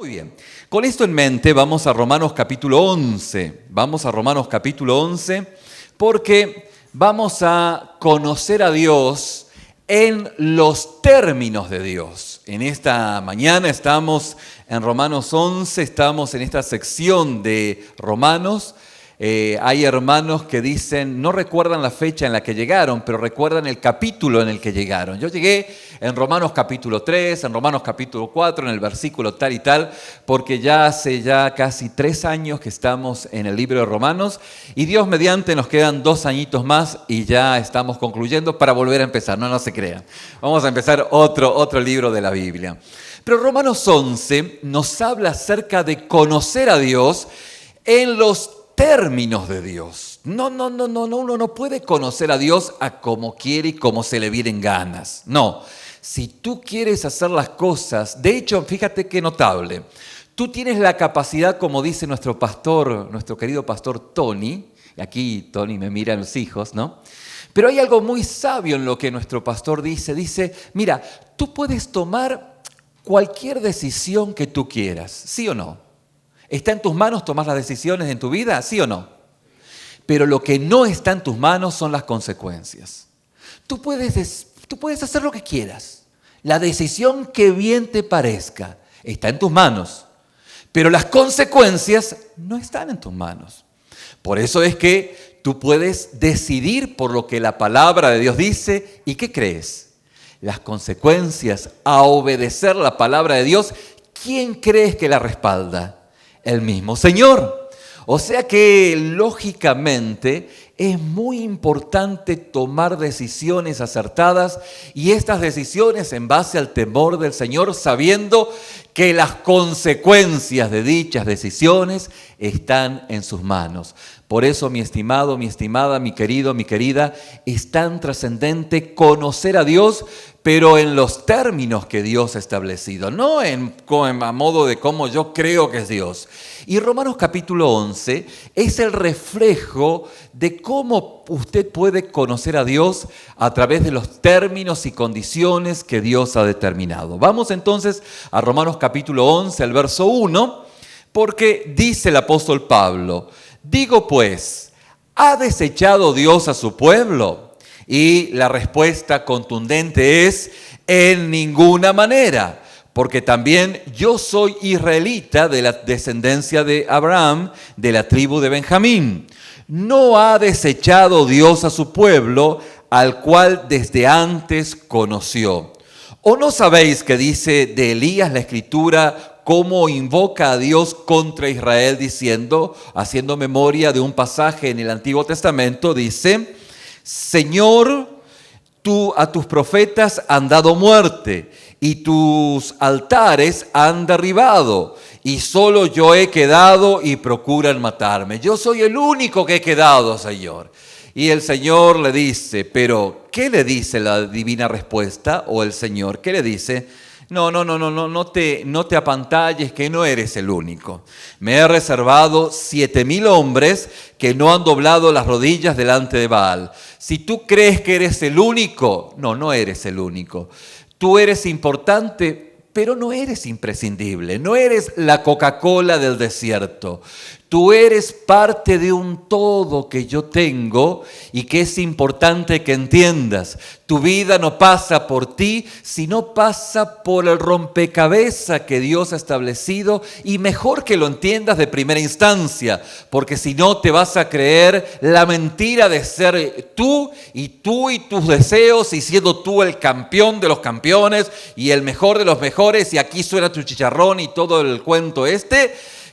Muy bien. Con esto en mente vamos a Romanos capítulo 11. Vamos a Romanos capítulo 11 porque vamos a conocer a Dios en los términos de Dios. En esta mañana estamos en Romanos 11, estamos en esta sección de Romanos. Hay hermanos que dicen, no recuerdan la fecha en la que llegaron, pero recuerdan el capítulo en el que llegaron. Yo llegué en Romanos capítulo 3, en Romanos capítulo 4, en el versículo tal y tal, porque ya hace casi 3 años que estamos en el libro de Romanos, y Dios mediante nos quedan 2 añitos más y ya estamos concluyendo para volver a empezar, no se crean. Vamos a empezar otro libro de la Biblia. Pero Romanos 11 nos habla acerca de conocer a Dios en los términos de Dios. No, uno no puede conocer a Dios a como quiere y como se le vienen ganas. No, si tú quieres hacer las cosas, de hecho, fíjate qué notable, tú tienes la capacidad, como dice nuestro pastor, nuestro querido pastor Tony, y aquí Tony me miran los hijos, ¿no? Pero hay algo muy sabio en lo que nuestro pastor dice, mira, tú puedes tomar cualquier decisión que tú quieras, ¿sí o no? ¿Está en tus manos tomar las decisiones en tu vida? ¿Sí o no? Pero lo que no está en tus manos son las consecuencias. Tú puedes hacer lo que quieras. La decisión que bien te parezca está en tus manos. Pero las consecuencias no están en tus manos. Por eso es que tú puedes decidir por lo que la palabra de Dios dice. ¿Y qué crees? Las consecuencias a obedecer la palabra de Dios, ¿quién crees que la respalda? El mismo Señor. O sea que lógicamente es muy importante tomar decisiones acertadas y estas decisiones en base al temor del Señor, sabiendo que las consecuencias de dichas decisiones están en sus manos. Por eso, mi estimado, mi estimada, mi querido, mi querida, es tan trascendente conocer a Dios, pero en los términos que Dios ha establecido, no a modo de cómo yo creo que es Dios. Y Romanos capítulo 11 es el reflejo de cómo usted puede conocer a Dios a través de los términos y condiciones que Dios ha determinado. Vamos entonces a Romanos capítulo 11, el verso 1, porque dice el apóstol Pablo, digo pues, ¿ha desechado Dios a su pueblo? Y la respuesta contundente es, en ninguna manera, porque también yo soy israelita de la descendencia de Abraham, de la tribu de Benjamín. No ha desechado Dios a su pueblo, al cual desde antes conoció. ¿O no sabéis que dice de Elías la Escritura, cómo invoca a Dios contra Israel diciendo, haciendo memoria de un pasaje en el Antiguo Testamento, dice, Señor, tú a tus profetas han dado muerte y tus altares han derribado y solo yo he quedado y procuran matarme. Yo soy el único que he quedado, Señor. Y el Señor le dice, pero ¿qué le dice la divina respuesta? O el Señor, ¿qué le dice? No te apantalles que no eres el único. Me he reservado 7,000 hombres que no han doblado las rodillas delante de Baal. Si tú crees que eres el único, no eres el único. Tú eres importante, pero no eres imprescindible. No eres la Coca-Cola del desierto. Tú eres parte de un todo que yo tengo y que es importante que entiendas. Tu vida no pasa por ti, sino pasa por el rompecabezas que Dios ha establecido y mejor que lo entiendas de primera instancia, porque si no te vas a creer la mentira de ser tú y tus deseos y siendo tú el campeón de los campeones y el mejor de los mejores y aquí suena tu chicharrón y todo el cuento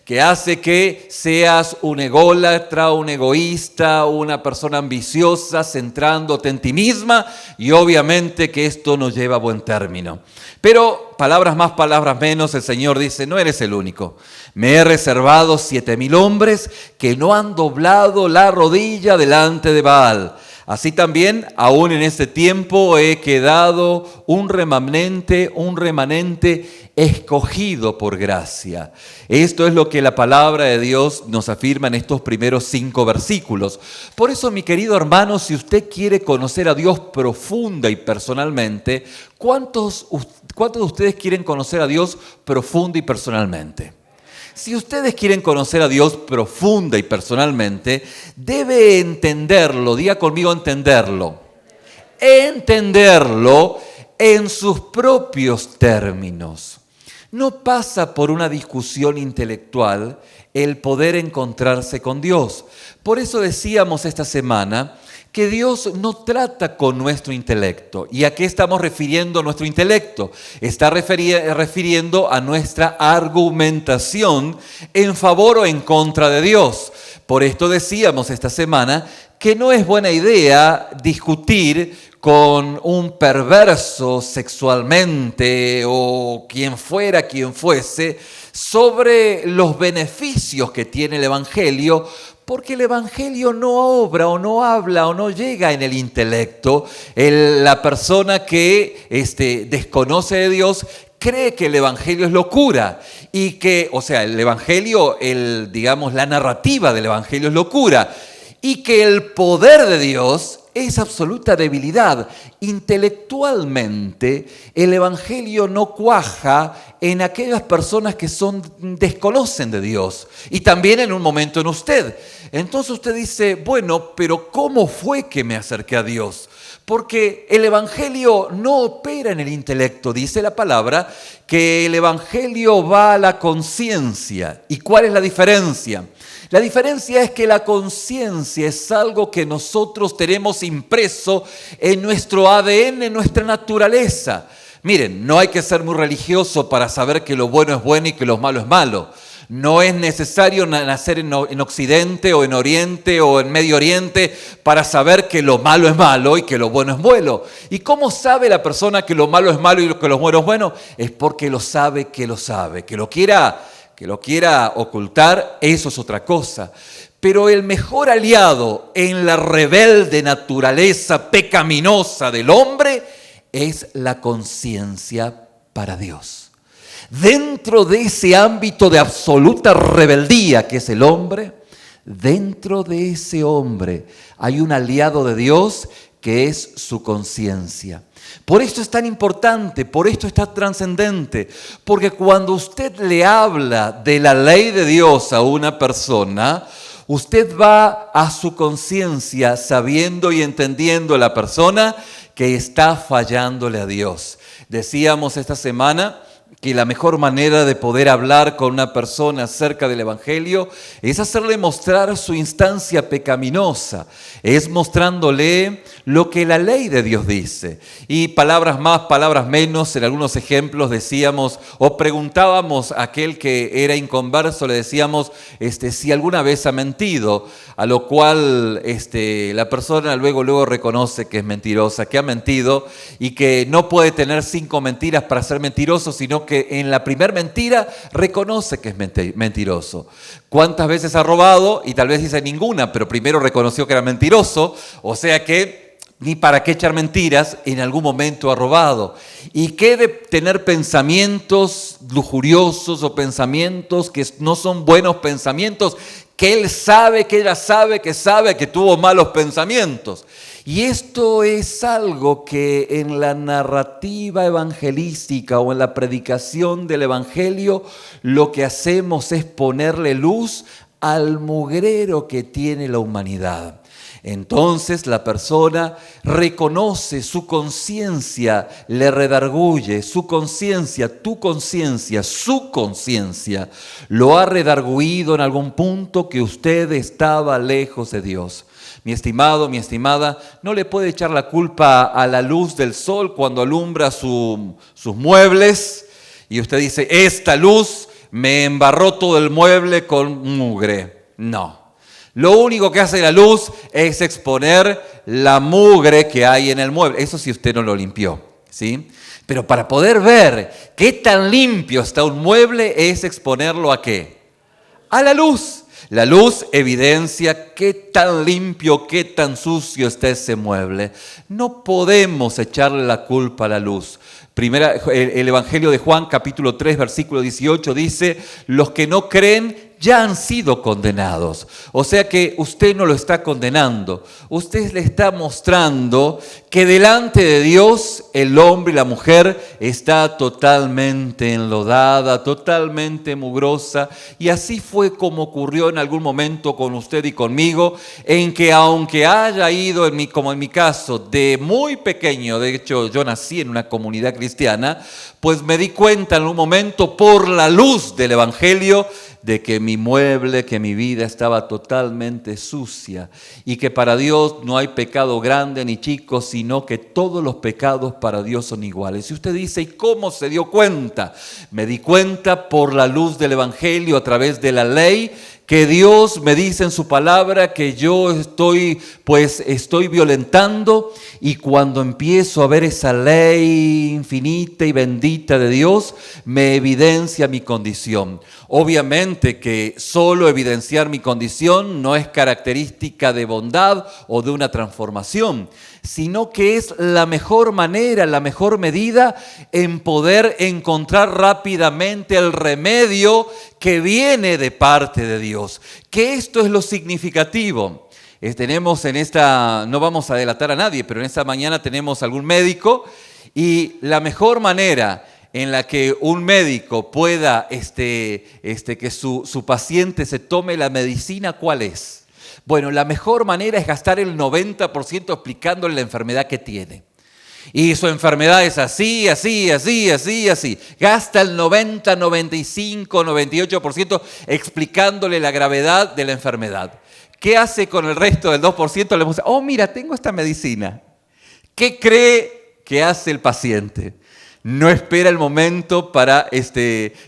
que hace que seas un ególatra, un egoísta, una persona ambiciosa, centrándote en ti misma y obviamente que esto no lleva a buen término. Pero palabras más, palabras menos, el Señor dice, no eres el único. Me he reservado 7,000 hombres que no han doblado la rodilla delante de Baal. Así también, aún en este tiempo he quedado un remanente escogido por gracia. Esto es lo que la palabra de Dios nos afirma en estos primeros 5 versículos. Por eso, mi querido hermano, si usted quiere conocer a Dios profunda y personalmente, ¿cuántos de ustedes quieren conocer a Dios profunda y personalmente? Si ustedes quieren conocer a Dios profunda y personalmente, debe entenderlo, diga conmigo entenderlo en sus propios términos. No pasa por una discusión intelectual el poder encontrarse con Dios. Por eso decíamos esta semana que Dios no trata con nuestro intelecto. ¿Y a qué estamos refiriendo nuestro intelecto? Está refiriendo a nuestra argumentación en favor o en contra de Dios. Por esto decíamos esta semana que no es buena idea discutir con un perverso sexualmente o quien fuese sobre los beneficios que tiene el Evangelio, porque el Evangelio no obra o no habla o no llega en el intelecto. La persona que desconoce de Dios cree que el Evangelio es locura y que, el Evangelio, la narrativa del Evangelio es locura y que el poder de Dios es absoluta debilidad. Intelectualmente, el Evangelio no cuaja en aquellas personas que desconocen de Dios y también en un momento en usted. Entonces usted dice, bueno, pero ¿cómo fue que me acerqué a Dios? Porque el Evangelio no opera en el intelecto. Dice la palabra que el Evangelio va a la conciencia. ¿Y cuál es la diferencia? La diferencia es que la conciencia es algo que nosotros tenemos impreso en nuestro ADN, en nuestra naturaleza. Miren, no hay que ser muy religioso para saber que lo bueno es bueno y que lo malo es malo. No es necesario nacer en Occidente o en Oriente o en Medio Oriente para saber que lo malo es malo y que lo bueno es bueno. ¿Y cómo sabe la persona que lo malo es malo y que lo bueno es bueno? Es porque lo sabe. Que lo quiera ocultar, eso es otra cosa. Pero el mejor aliado en la rebelde naturaleza pecaminosa del hombre es la conciencia para Dios. Dentro de ese ámbito de absoluta rebeldía que es el hombre, dentro de ese hombre hay un aliado de Dios que es su conciencia. Por esto es tan importante, por esto es tan trascendente, porque cuando usted le habla de la ley de Dios a una persona, usted va a su conciencia sabiendo y entendiendo la persona que está fallándole a Dios. Decíamos esta semana que la mejor manera de poder hablar con una persona acerca del Evangelio es hacerle mostrar su instancia pecaminosa, es mostrándole lo que la ley de Dios dice. Y palabras más, palabras menos, en algunos ejemplos decíamos o preguntábamos a aquel que era inconverso, le decíamos si alguna vez ha mentido, a lo cual la persona luego reconoce que es mentirosa, que ha mentido y que no puede tener 5 mentiras para ser mentiroso, sino que en la primera mentira reconoce que es mentiroso. ¿Cuántas veces ha robado? Y tal vez dice ninguna, pero primero reconoció que era mentiroso, o sea que ni para qué echar mentiras, en algún momento ha robado. ¿Y qué de tener pensamientos lujuriosos o pensamientos que no son buenos pensamientos? Que él sabe, que ella sabe que tuvo malos pensamientos. Y esto es algo que en la narrativa evangelística o en la predicación del Evangelio lo que hacemos es ponerle luz al mugrero que tiene la humanidad. Entonces la persona reconoce, su conciencia le redarguye, su conciencia, tu conciencia, su conciencia lo ha redarguido en algún punto que usted estaba lejos de Dios. Mi estimado, mi estimada, no le puede echar la culpa a la luz del sol cuando alumbra sus muebles y usted dice, esta luz me embarró todo el mueble con mugre. No. Lo único que hace la luz es exponer la mugre que hay en el mueble. Eso si usted no lo limpió, ¿sí? Pero para poder ver qué tan limpio está un mueble es exponerlo ¿a qué? A la luz. La luz evidencia qué tan limpio, qué tan sucio está ese mueble. No podemos echarle la culpa a la luz. El Evangelio de Juan, capítulo 3, versículo 18, dice: los que no creen ya han sido condenados. O sea que usted no lo está condenando. Usted le está mostrando que delante de Dios el hombre y la mujer está totalmente enlodada, totalmente mugrosa. Y así fue como ocurrió en algún momento con usted y conmigo, en que aunque haya ido, como en mi caso, de muy pequeño, de hecho yo nací en una comunidad cristiana, pues me di cuenta en un momento por la luz del Evangelio de que mi mueble, que mi vida estaba totalmente sucia y que para Dios no hay pecado grande ni chico, sino que todos los pecados para Dios son iguales. Y usted dice: ¿y cómo se dio cuenta? Me di cuenta por la luz del Evangelio, a través de la ley, que Dios me dice en su palabra que yo estoy violentando, y cuando empiezo a ver esa ley infinita y bendita de Dios, me evidencia mi condición. Obviamente que solo evidenciar mi condición no es característica de bondad o de una transformación, sino que es la mejor manera, la mejor medida en poder encontrar rápidamente el remedio que viene de parte de Dios. Que esto es lo significativo. Tenemos no vamos a delatar a nadie, pero en esta mañana tenemos algún médico, y la mejor manera en la que un médico pueda que su paciente se tome la medicina, ¿cuál es? Bueno, la mejor manera es gastar el 90% explicándole la enfermedad que tiene. Y su enfermedad es así, así, así, así, así. Gasta el 90, 95, 98% explicándole la gravedad de la enfermedad. ¿Qué hace con el resto del 2%? Le dice: oh, mira, tengo esta medicina. ¿Qué cree que hace el paciente? No espera el momento para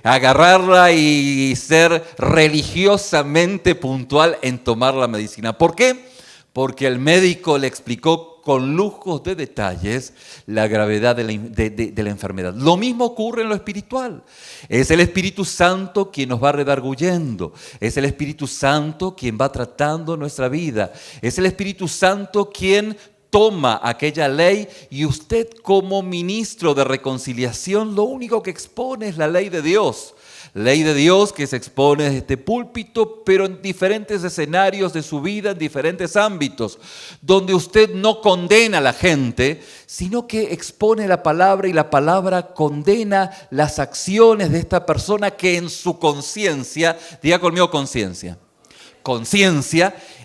agarrarla y ser religiosamente puntual en tomar la medicina. ¿Por qué? Porque el médico le explicó con lujos de detalles la gravedad de la enfermedad. Lo mismo ocurre en lo espiritual. Es el Espíritu Santo quien nos va redarguyendo. Es el Espíritu Santo quien va tratando nuestra vida. Es el Espíritu Santo quien toma aquella ley, y usted como ministro de reconciliación lo único que expone es la ley de Dios. Ley de Dios que se expone desde este púlpito, pero en diferentes escenarios de su vida, en diferentes ámbitos, donde usted no condena a la gente, sino que expone la palabra, y la palabra condena las acciones de esta persona que en su conciencia, diga conmigo conciencia,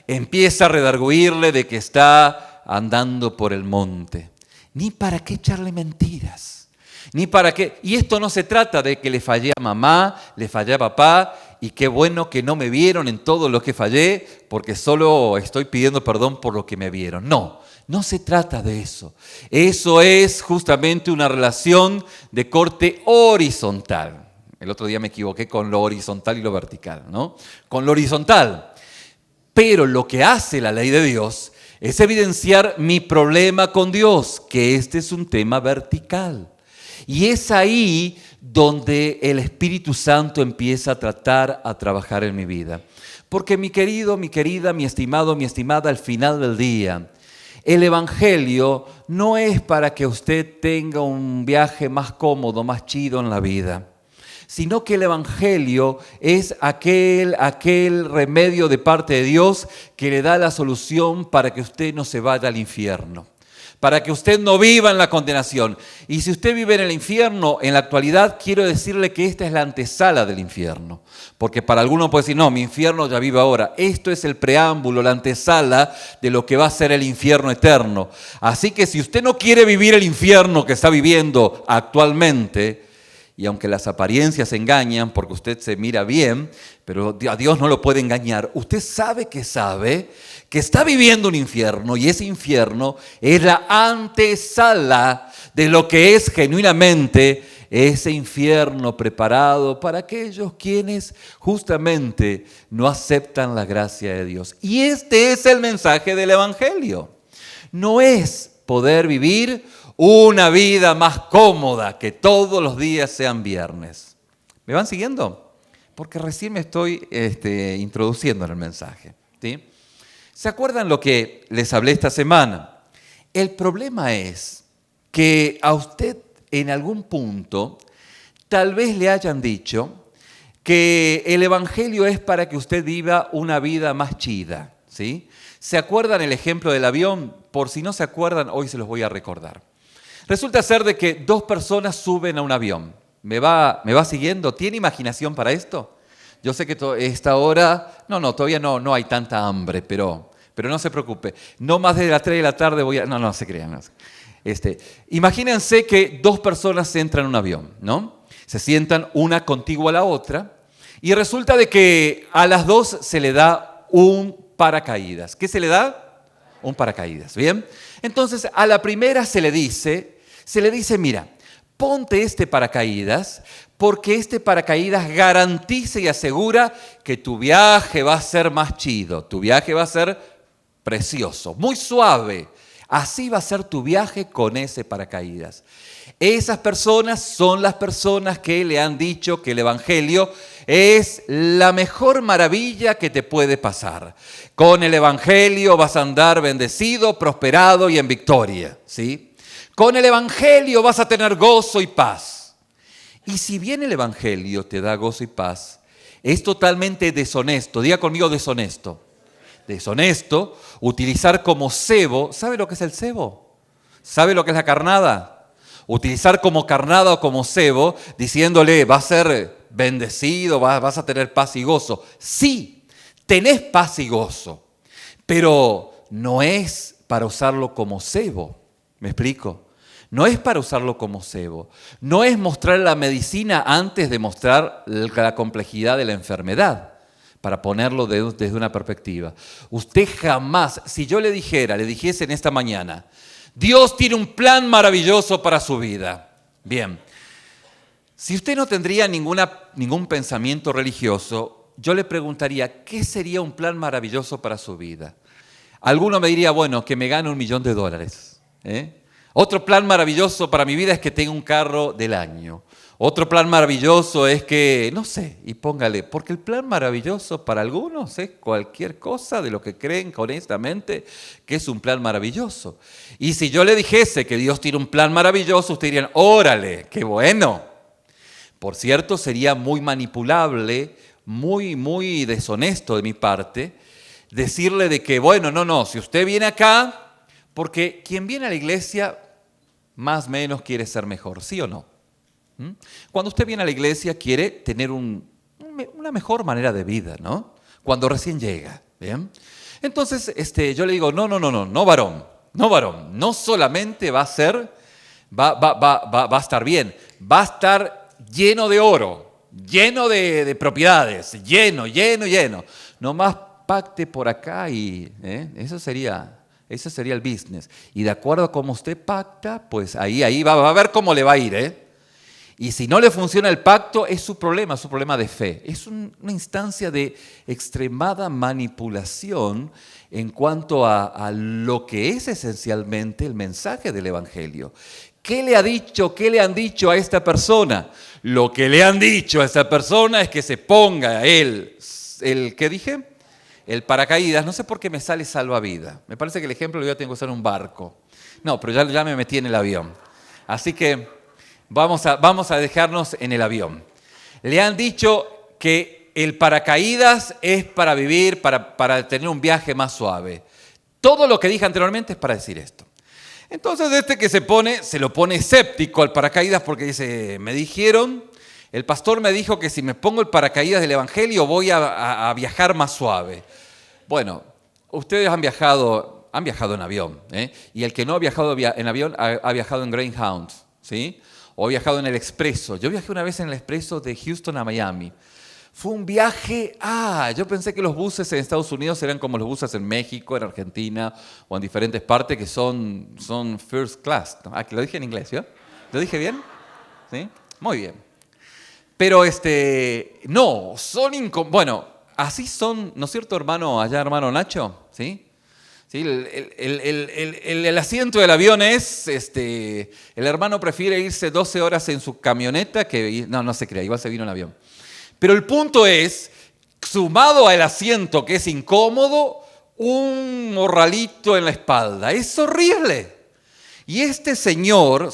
empieza a redarguirle de que está andando por el monte. Ni para qué echarle mentiras, ni para qué. Y esto no se trata de que le fallé a mamá, le fallé a papá, y qué bueno que no me vieron en todo lo que fallé, porque solo estoy pidiendo perdón por lo que me vieron. No, no se trata de eso. Eso es justamente una relación de corte horizontal. El otro día me equivoqué con lo horizontal y lo vertical, ¿no? Con lo horizontal. Pero lo que hace la ley de Dios es evidenciar mi problema con Dios, que este es un tema vertical. Y es ahí donde el Espíritu Santo empieza a trabajar en mi vida. Porque mi querido, mi querida, mi estimado, mi estimada, al final del día, el Evangelio no es para que usted tenga un viaje más cómodo, más chido en la vida, sino que el Evangelio es aquel remedio de parte de Dios que le da la solución para que usted no se vaya al infierno, para que usted no viva en la condenación. Y si usted vive en el infierno, en la actualidad, quiero decirle que esta es la antesala del infierno, porque para algunos puede decir: no, mi infierno ya vive ahora. Esto es el preámbulo, la antesala de lo que va a ser el infierno eterno. Así que si usted no quiere vivir el infierno que está viviendo actualmente, y aunque las apariencias engañan, porque usted se mira bien, pero a Dios no lo puede engañar, usted sabe que está viviendo un infierno, y ese infierno es la antesala de lo que es genuinamente ese infierno preparado para aquellos quienes justamente no aceptan la gracia de Dios. Y este es el mensaje del Evangelio. No es poder vivir una vida más cómoda, que todos los días sean viernes. ¿Me van siguiendo? porque recién me estoy introduciendo en el mensaje. ¿Sí? ¿Se acuerdan lo que les hablé esta semana? El problema es que a usted en algún punto tal vez le hayan dicho que el Evangelio es para que usted viva una vida más chida, ¿sí? ¿Se acuerdan el ejemplo del avión? Por si no se acuerdan, hoy se los voy a recordar. Resulta ser de que dos personas suben a un avión. ¿Me va siguiendo? ¿Tiene imaginación para esto? Yo sé que esta hora, todavía no hay tanta hambre, pero no se preocupe. No más de las 3 de la tarde voy a... No se crean. Imagínense que dos personas entran en un avión, ¿no? Se sientan una contigua a la otra y resulta de que a las dos se le da un paracaídas. ¿Qué se le da? Un paracaídas, ¿bien? Entonces a la primera se le dice, mira, ponte este paracaídas porque este paracaídas garantiza y asegura que tu viaje va a ser más chido, tu viaje va a ser precioso, muy suave. Así va a ser tu viaje con ese paracaídas. Esas personas son las personas que le han dicho que el Evangelio es la mejor maravilla que te puede pasar. Con el Evangelio vas a andar bendecido, prosperado y en victoria, ¿sí? Con el Evangelio vas a tener gozo y paz. Y si bien el Evangelio te da gozo y paz, es totalmente deshonesto. Diga conmigo deshonesto. Deshonesto, utilizar como cebo, ¿sabe lo que es el cebo? ¿Sabe lo que es la carnada? Utilizar como carnada o como cebo, diciéndole, va a ser bendecido, vas a tener paz y gozo. Sí, tenés paz y gozo, pero no es para usarlo como cebo. ¿Me explico? No es para usarlo como cebo. No es mostrar la medicina antes de mostrar la complejidad de la enfermedad. Para ponerlo desde una perspectiva. Usted jamás, si yo le dijese en esta mañana, Dios tiene un plan maravilloso para su vida. Bien, si usted no tendría ningún pensamiento religioso, yo le preguntaría, ¿qué sería un plan maravilloso para su vida? Alguno me diría, bueno, que me gane $1.000.000. Otro plan maravilloso para mi vida es que tenga un carro del año. Otro plan maravilloso es que, no sé, y póngale, porque el plan maravilloso para algunos es cualquier cosa de lo que creen honestamente que es un plan maravilloso. Y si yo le dijese que Dios tiene un plan maravilloso, ustedes dirían, órale, qué bueno. Por cierto, sería muy manipulable, muy deshonesto de mi parte, decirle de que, bueno, no, si usted viene acá, porque quien viene a la iglesia más o menos quiere ser mejor, ¿sí o no? Cuando usted viene a la iglesia quiere tener una mejor manera de vida, ¿no? Cuando recién llega, ¿bien? Entonces yo le digo, no varón, no solamente va a estar bien, va a estar lleno de oro, lleno de propiedades, lleno. Nomás pacte por acá y eso sería el business. Y de acuerdo a cómo usted pacta, pues ahí va a ver cómo le va a ir, Y si no le funciona el pacto, es su problema de fe. Es una instancia de extremada manipulación en cuanto a lo que es esencialmente el mensaje del Evangelio. ¿Qué le han dicho a esta persona? Lo que le han dicho a esta persona es que se ponga ¿qué dije? El paracaídas. No sé por qué me sale salvavidas. Me parece que el ejemplo lo tengo que usar en un barco. No, pero ya me metí en el avión. Así que vamos a dejarnos en el avión. Le han dicho que el paracaídas es para vivir, para tener un viaje más suave. Todo lo que dije anteriormente es para decir esto. Entonces que se lo pone escéptico al paracaídas porque dice, el pastor me dijo que si me pongo el paracaídas del Evangelio voy a viajar más suave. Bueno, ustedes han viajado en avión, y el que no ha viajado en avión ha viajado en Greyhound, ¿sí? O he viajado en el expreso. Yo viajé una vez en el expreso de Houston a Miami. Fue un viaje, yo pensé que los buses en Estados Unidos eran como los buses en México, en Argentina o en diferentes partes que son first class. Que lo dije en inglés, ¿yo? ¿Lo dije bien? ¿Sí? Muy bien. Pero no, bueno, así son, ¿no es cierto, hermano Nacho? ¿Sí? ¿Sí? El asiento del avión es, el hermano prefiere irse 12 horas en su camioneta que... No se crea, igual se vino en avión. Pero el punto es, sumado al asiento que es incómodo, un morralito en la espalda. Es horrible. Y este señora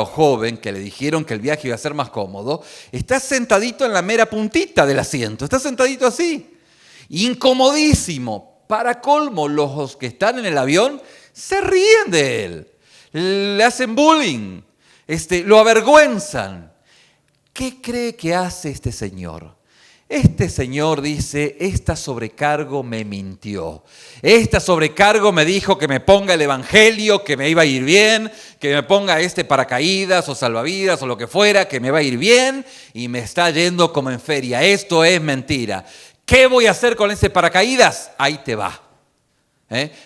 o joven, que le dijeron que el viaje iba a ser más cómodo, está sentadito en la mera puntita del asiento. Está sentadito así. Incomodísimo. Para colmo, los que están en el avión se ríen de él. Le hacen bullying. Lo avergüenzan. ¿Qué cree que hace este señor? Este señor dice, esta sobrecargo me mintió. Esta sobrecargo me dijo que me ponga el evangelio, que me iba a ir bien, que me ponga paracaídas o salvavidas o lo que fuera, que me va a ir bien y me está yendo como en feria. Esto es mentira. ¿Qué voy a hacer con ese paracaídas? Ahí te va.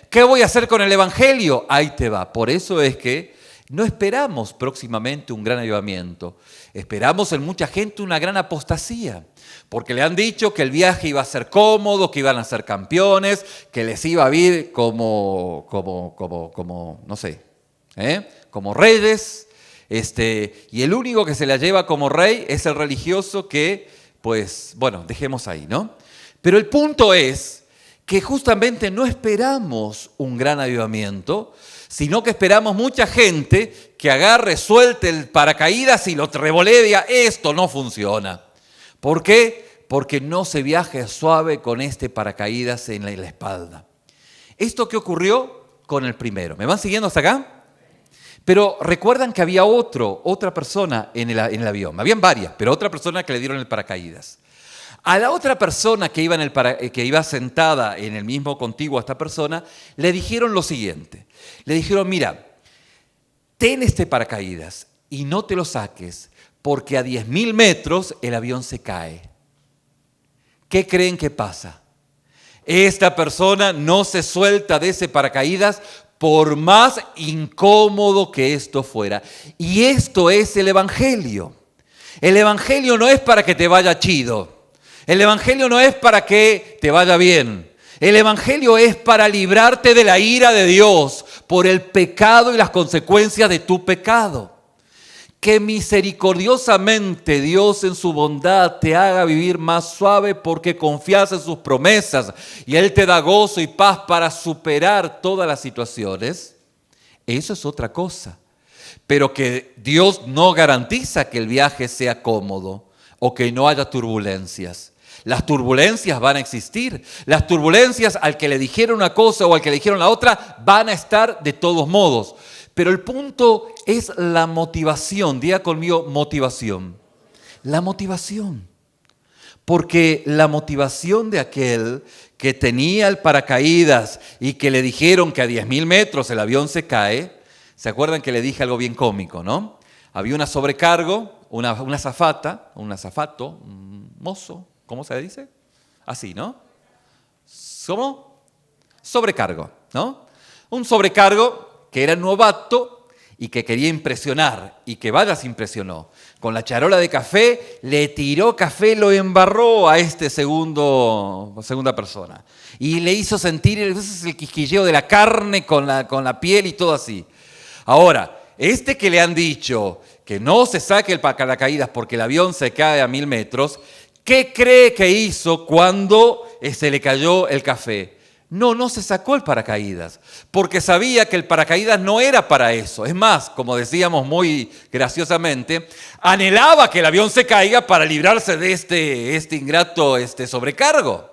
¿Qué voy a hacer con el evangelio? Ahí te va. Por eso es que no esperamos próximamente un gran avivamiento. Esperamos en mucha gente una gran apostasía. Porque le han dicho que el viaje iba a ser cómodo, que iban a ser campeones, que les iba a ir como no sé, como reyes. Y el único que se la lleva como rey es el religioso que, pues, bueno, dejemos ahí, ¿no? Pero el punto es que justamente no esperamos un gran avivamiento, sino que esperamos mucha gente que agarre, suelte el paracaídas y lo revolee y diga, esto no funciona. ¿Por qué? Porque no se viaja suave con este paracaídas en la espalda. ¿Esto qué ocurrió con el primero? ¿Me van siguiendo hasta acá? Pero recuerdan que había otra persona en el avión. Habían varias, pero otra persona que le dieron el paracaídas. A la otra persona que iba sentada en el mismo contiguo a esta persona, le dijeron lo siguiente. Le dijeron, mira, ten este paracaídas y no te lo saques, porque a 10.000 metros el avión se cae. ¿Qué creen que pasa? Esta persona no se suelta de ese paracaídas por más incómodo que esto fuera. Y esto es el evangelio. El evangelio no es para que te vaya chido. El evangelio no es para que te vaya bien. El evangelio es para librarte de la ira de Dios por el pecado y las consecuencias de tu pecado. Que misericordiosamente Dios en su bondad te haga vivir más suave porque confías en sus promesas y Él te da gozo y paz para superar todas las situaciones. Eso es otra cosa. Pero que Dios no garantiza que el viaje sea cómodo o que no haya turbulencias. Las turbulencias van a existir. Las turbulencias al que le dijeron una cosa o al que le dijeron la otra van a estar de todos modos. Pero el punto es la motivación. Diga conmigo, motivación. La motivación. Porque la motivación de aquel que tenía el paracaídas y que le dijeron que a 10.000 metros el avión se cae, ¿se acuerdan que le dije algo bien cómico, no? Había una sobrecargo, una azafata, un azafato, un mozo, ¿cómo se dice? Así, ¿no? ¿Cómo? Sobrecargo, ¿no? Un sobrecargo que era novato y que quería impresionar, y que vaya se impresionó. Con la charola de café, le tiró café, lo embarró a segunda persona. Y le hizo sentir el quisquilleo de la carne con la piel y todo así. Ahora, que le han dicho que no se saque el paracaídas porque el avión se cae a 1.000 metros, ¿qué cree que hizo cuando se le cayó el café? No se sacó el paracaídas, porque sabía que el paracaídas no era para eso. Es más, como decíamos muy graciosamente, anhelaba que el avión se caiga para librarse de este ingrato sobrecargo.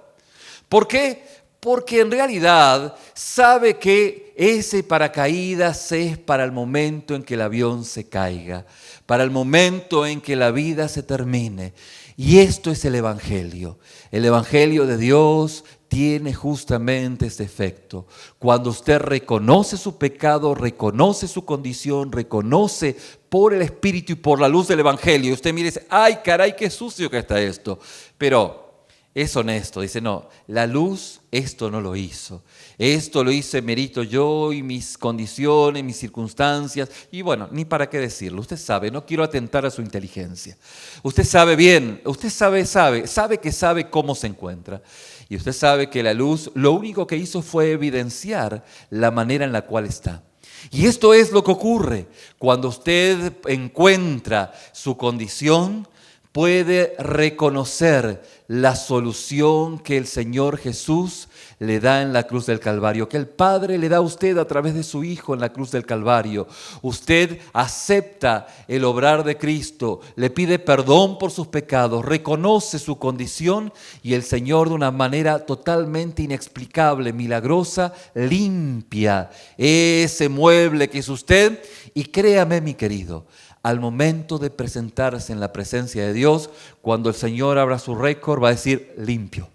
¿Por qué? Porque en realidad sabe que ese paracaídas es para el momento en que el avión se caiga, para el momento en que la vida se termine. Y esto es el evangelio. El evangelio de Dios tiene justamente ese efecto. Cuando usted reconoce su pecado, reconoce su condición, reconoce por el Espíritu y por la luz del evangelio, y usted mira y dice, ¡ay, caray, qué sucio que está esto! Pero es honesto, dice, no, la luz esto no lo hizo. Esto lo hice merito yo y mis condiciones, mis circunstancias. Y bueno, ni para qué decirlo. Usted sabe, no quiero atentar a su inteligencia. Usted sabe bien, usted sabe que sabe cómo se encuentra. Y usted sabe que la luz lo único que hizo fue evidenciar la manera en la cual está. Y esto es lo que ocurre cuando usted encuentra su condición. puede reconocer la solución que el Señor Jesús le da en la cruz del Calvario, que el Padre le da a usted a través de su Hijo en la cruz del Calvario. Usted acepta el obrar de Cristo, le pide perdón por sus pecados, reconoce su condición y el Señor de una manera totalmente inexplicable, milagrosa, limpia ese mueble que es usted. Y créame, mi querido, al momento de presentarse en la presencia de Dios, cuando el Señor abra su récord, va a decir limpio,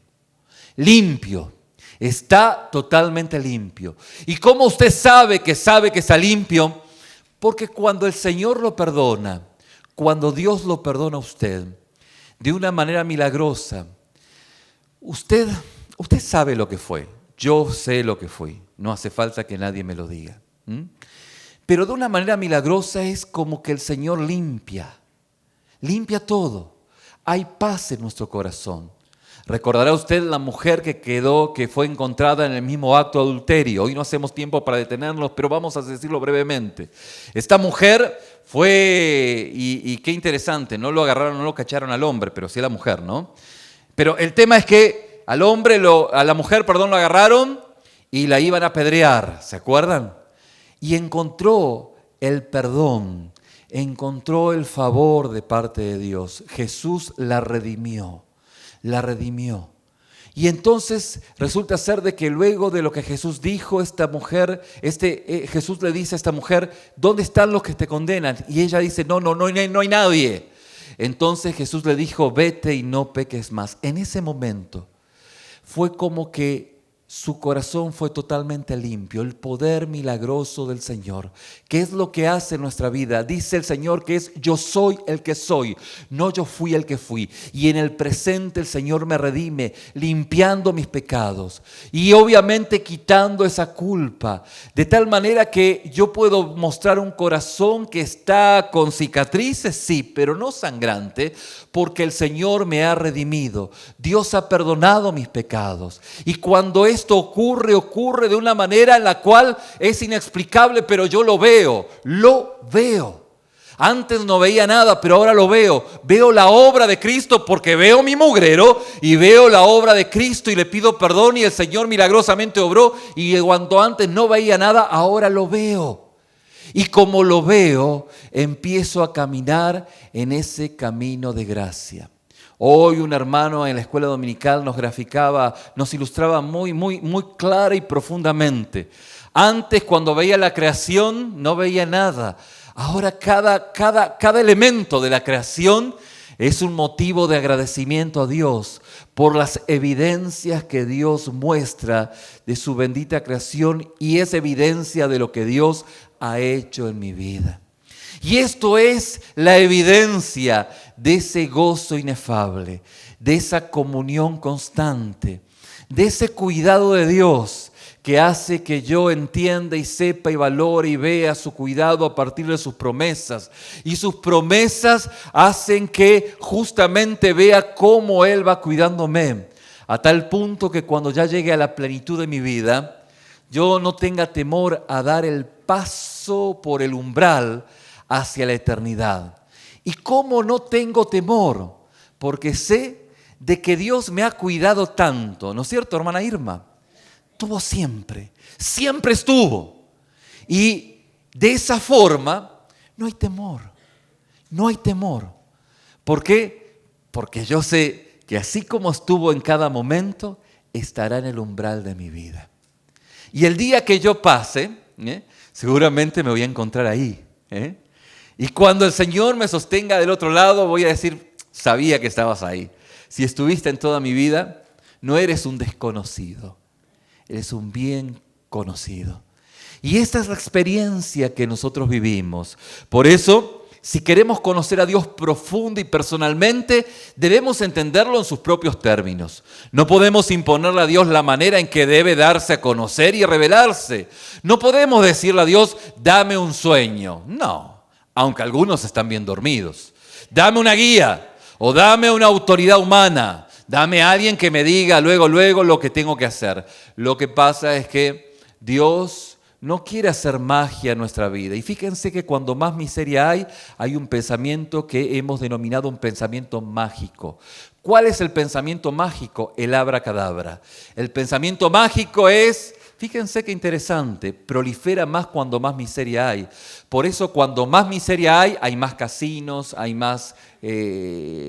limpio, está totalmente limpio. ¿Y cómo usted sabe que está limpio? Porque cuando el Señor lo perdona, cuando Dios lo perdona a usted, de una manera milagrosa, usted sabe lo que fue, yo sé lo que fui, no hace falta que nadie me lo diga. Pero de una manera milagrosa es como que el Señor limpia todo. Hay paz en nuestro corazón. Recordará usted la mujer que fue encontrada en el mismo acto de adulterio. Hoy no hacemos tiempo para detenernos, pero vamos a decirlo brevemente. Esta mujer fue, y qué interesante, no lo agarraron, no lo cacharon al hombre, pero sí a la mujer, ¿no? Pero el tema es que a la mujer lo agarraron y la iban a apedrear, ¿se acuerdan? Y encontró el perdón, encontró el favor de parte de Dios. Jesús la redimió. Y entonces resulta ser de que luego de lo que Jesús dijo, esta mujer, Jesús le dice a esta mujer, ¿dónde están los que te condenan? Y ella dice, no hay nadie. Entonces Jesús le dijo, vete y no peques más. En ese momento fue como que su corazón fue totalmente limpio, el poder milagroso del Señor. ¿Qué es lo que hace en nuestra vida? Dice el Señor que es yo soy el que soy, no yo fui el que fui. Y en el presente el Señor me redime, limpiando mis pecados y obviamente quitando esa culpa. De tal manera que yo puedo mostrar un corazón que está con cicatrices, sí, pero no sangrante, porque el Señor me ha redimido. Dios ha perdonado mis pecados. Y cuando esto ocurre de una manera en la cual es inexplicable, pero yo lo veo. Antes no veía nada, pero ahora lo veo. Veo la obra de Cristo porque veo mi mugrero y veo la obra de Cristo y le pido perdón y el Señor milagrosamente obró. Y cuando antes no veía nada, ahora lo veo. Y como lo veo, empiezo a caminar en ese camino de gracia. Hoy un hermano en la escuela dominical nos ilustraba muy clara y profundamente. Antes, cuando veía la creación, no veía nada. Ahora cada elemento de la creación es un motivo de agradecimiento a Dios por las evidencias que Dios muestra de su bendita creación y es evidencia de lo que Dios ha hecho en mi vida. Y esto es la evidencia de ese gozo inefable, de esa comunión constante, de ese cuidado de Dios que hace que yo entienda y sepa y valore y vea su cuidado a partir de sus promesas. Y sus promesas hacen que justamente vea cómo Él va cuidándome, a tal punto que cuando ya llegue a la plenitud de mi vida, yo no tenga temor a dar el paso por el umbral hacia la eternidad. ¿Y cómo no tengo temor? Porque sé de que Dios me ha cuidado tanto, ¿no es cierto, hermana Irma? Estuvo siempre estuvo. Y de esa forma no hay temor. ¿Por qué? Porque yo sé que así como estuvo en cada momento, estará en el umbral de mi vida. Y el día que yo pase, seguramente me voy a encontrar ahí. Y cuando el Señor me sostenga del otro lado, voy a decir, sabía que estabas ahí. Si estuviste en toda mi vida, no eres un desconocido, eres un bien conocido. Y esta es la experiencia que nosotros vivimos. Por eso, si queremos conocer a Dios profunda y personalmente, debemos entenderlo en sus propios términos. No podemos imponerle a Dios la manera en que debe darse a conocer y revelarse. No podemos decirle a Dios, dame un sueño. No, aunque algunos están bien dormidos. Dame una guía o dame una autoridad humana. Dame a alguien que me diga luego lo que tengo que hacer. Lo que pasa es que Dios no quiere hacer magia en nuestra vida. Y fíjense que cuando más miseria hay un pensamiento que hemos denominado un pensamiento mágico. ¿Cuál es el pensamiento mágico? El abracadabra. El pensamiento mágico es, fíjense qué interesante, prolifera más cuando más miseria hay. Por eso cuando más miseria hay más casinos, hay más,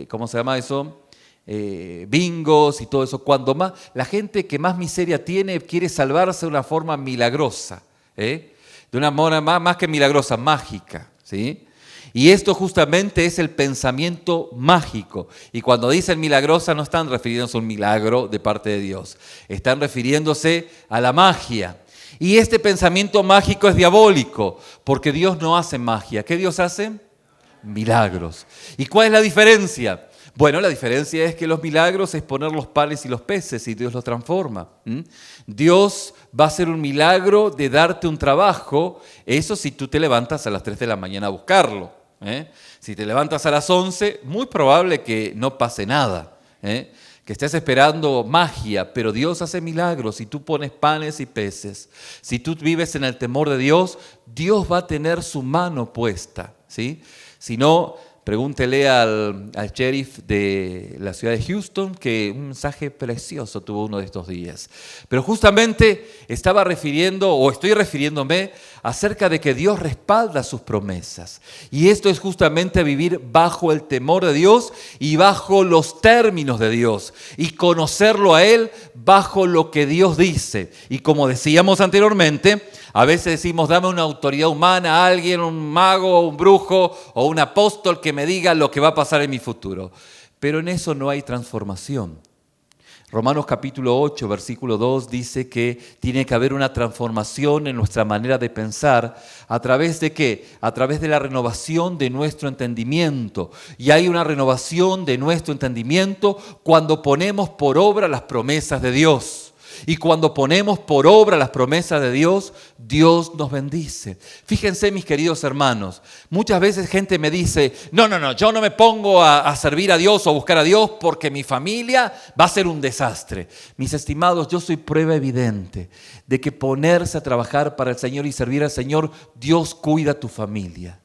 ¿cómo se llama eso? Bingos y todo eso. Cuando más, la gente que más miseria tiene quiere salvarse de una forma milagrosa, de una forma más que milagrosa, mágica, ¿sí? Y esto justamente es el pensamiento mágico. Y cuando dicen milagrosa no están refiriéndose a un milagro de parte de Dios, están refiriéndose a la magia. Y este pensamiento mágico es diabólico, porque Dios no hace magia. ¿Qué Dios hace? Milagros. ¿Y cuál es la diferencia? Bueno, la diferencia es que los milagros es poner los panes y los peces y Dios los transforma. Dios va a hacer un milagro de darte un trabajo, eso si tú te levantas a las 3 de la mañana a buscarlo. Si te levantas a las 11, muy probable que no pase nada, que estés esperando magia, pero Dios hace milagros. Si tú pones panes y peces, si tú vives en el temor de Dios, Dios va a tener su mano puesta, ¿sí? Si no, pregúntele al sheriff de la ciudad de Houston, que un mensaje precioso tuvo uno de estos días. Pero justamente estaba refiriendo, o estoy refiriéndome, acerca de que Dios respalda sus promesas. Y esto es justamente vivir bajo el temor de Dios y bajo los términos de Dios. Y conocerlo a Él bajo lo que Dios dice. Y como decíamos anteriormente, a veces decimos, dame una autoridad humana, a alguien, un mago, un brujo o un apóstol que me diga lo que va a pasar en mi futuro. Pero en eso no hay transformación. Romanos capítulo 8, versículo 2 dice que tiene que haber una transformación en nuestra manera de pensar. ¿A través de qué? A través de la renovación de nuestro entendimiento. Y hay una renovación de nuestro entendimiento cuando ponemos por obra las promesas de Dios. Y cuando ponemos por obra las promesas de Dios, Dios nos bendice. Fíjense, mis queridos hermanos, muchas veces gente me dice, no, yo no me pongo a servir a Dios o a buscar a Dios porque mi familia va a ser un desastre. Mis estimados, yo soy prueba evidente de que ponerse a trabajar para el Señor y servir al Señor, Dios cuida tu familia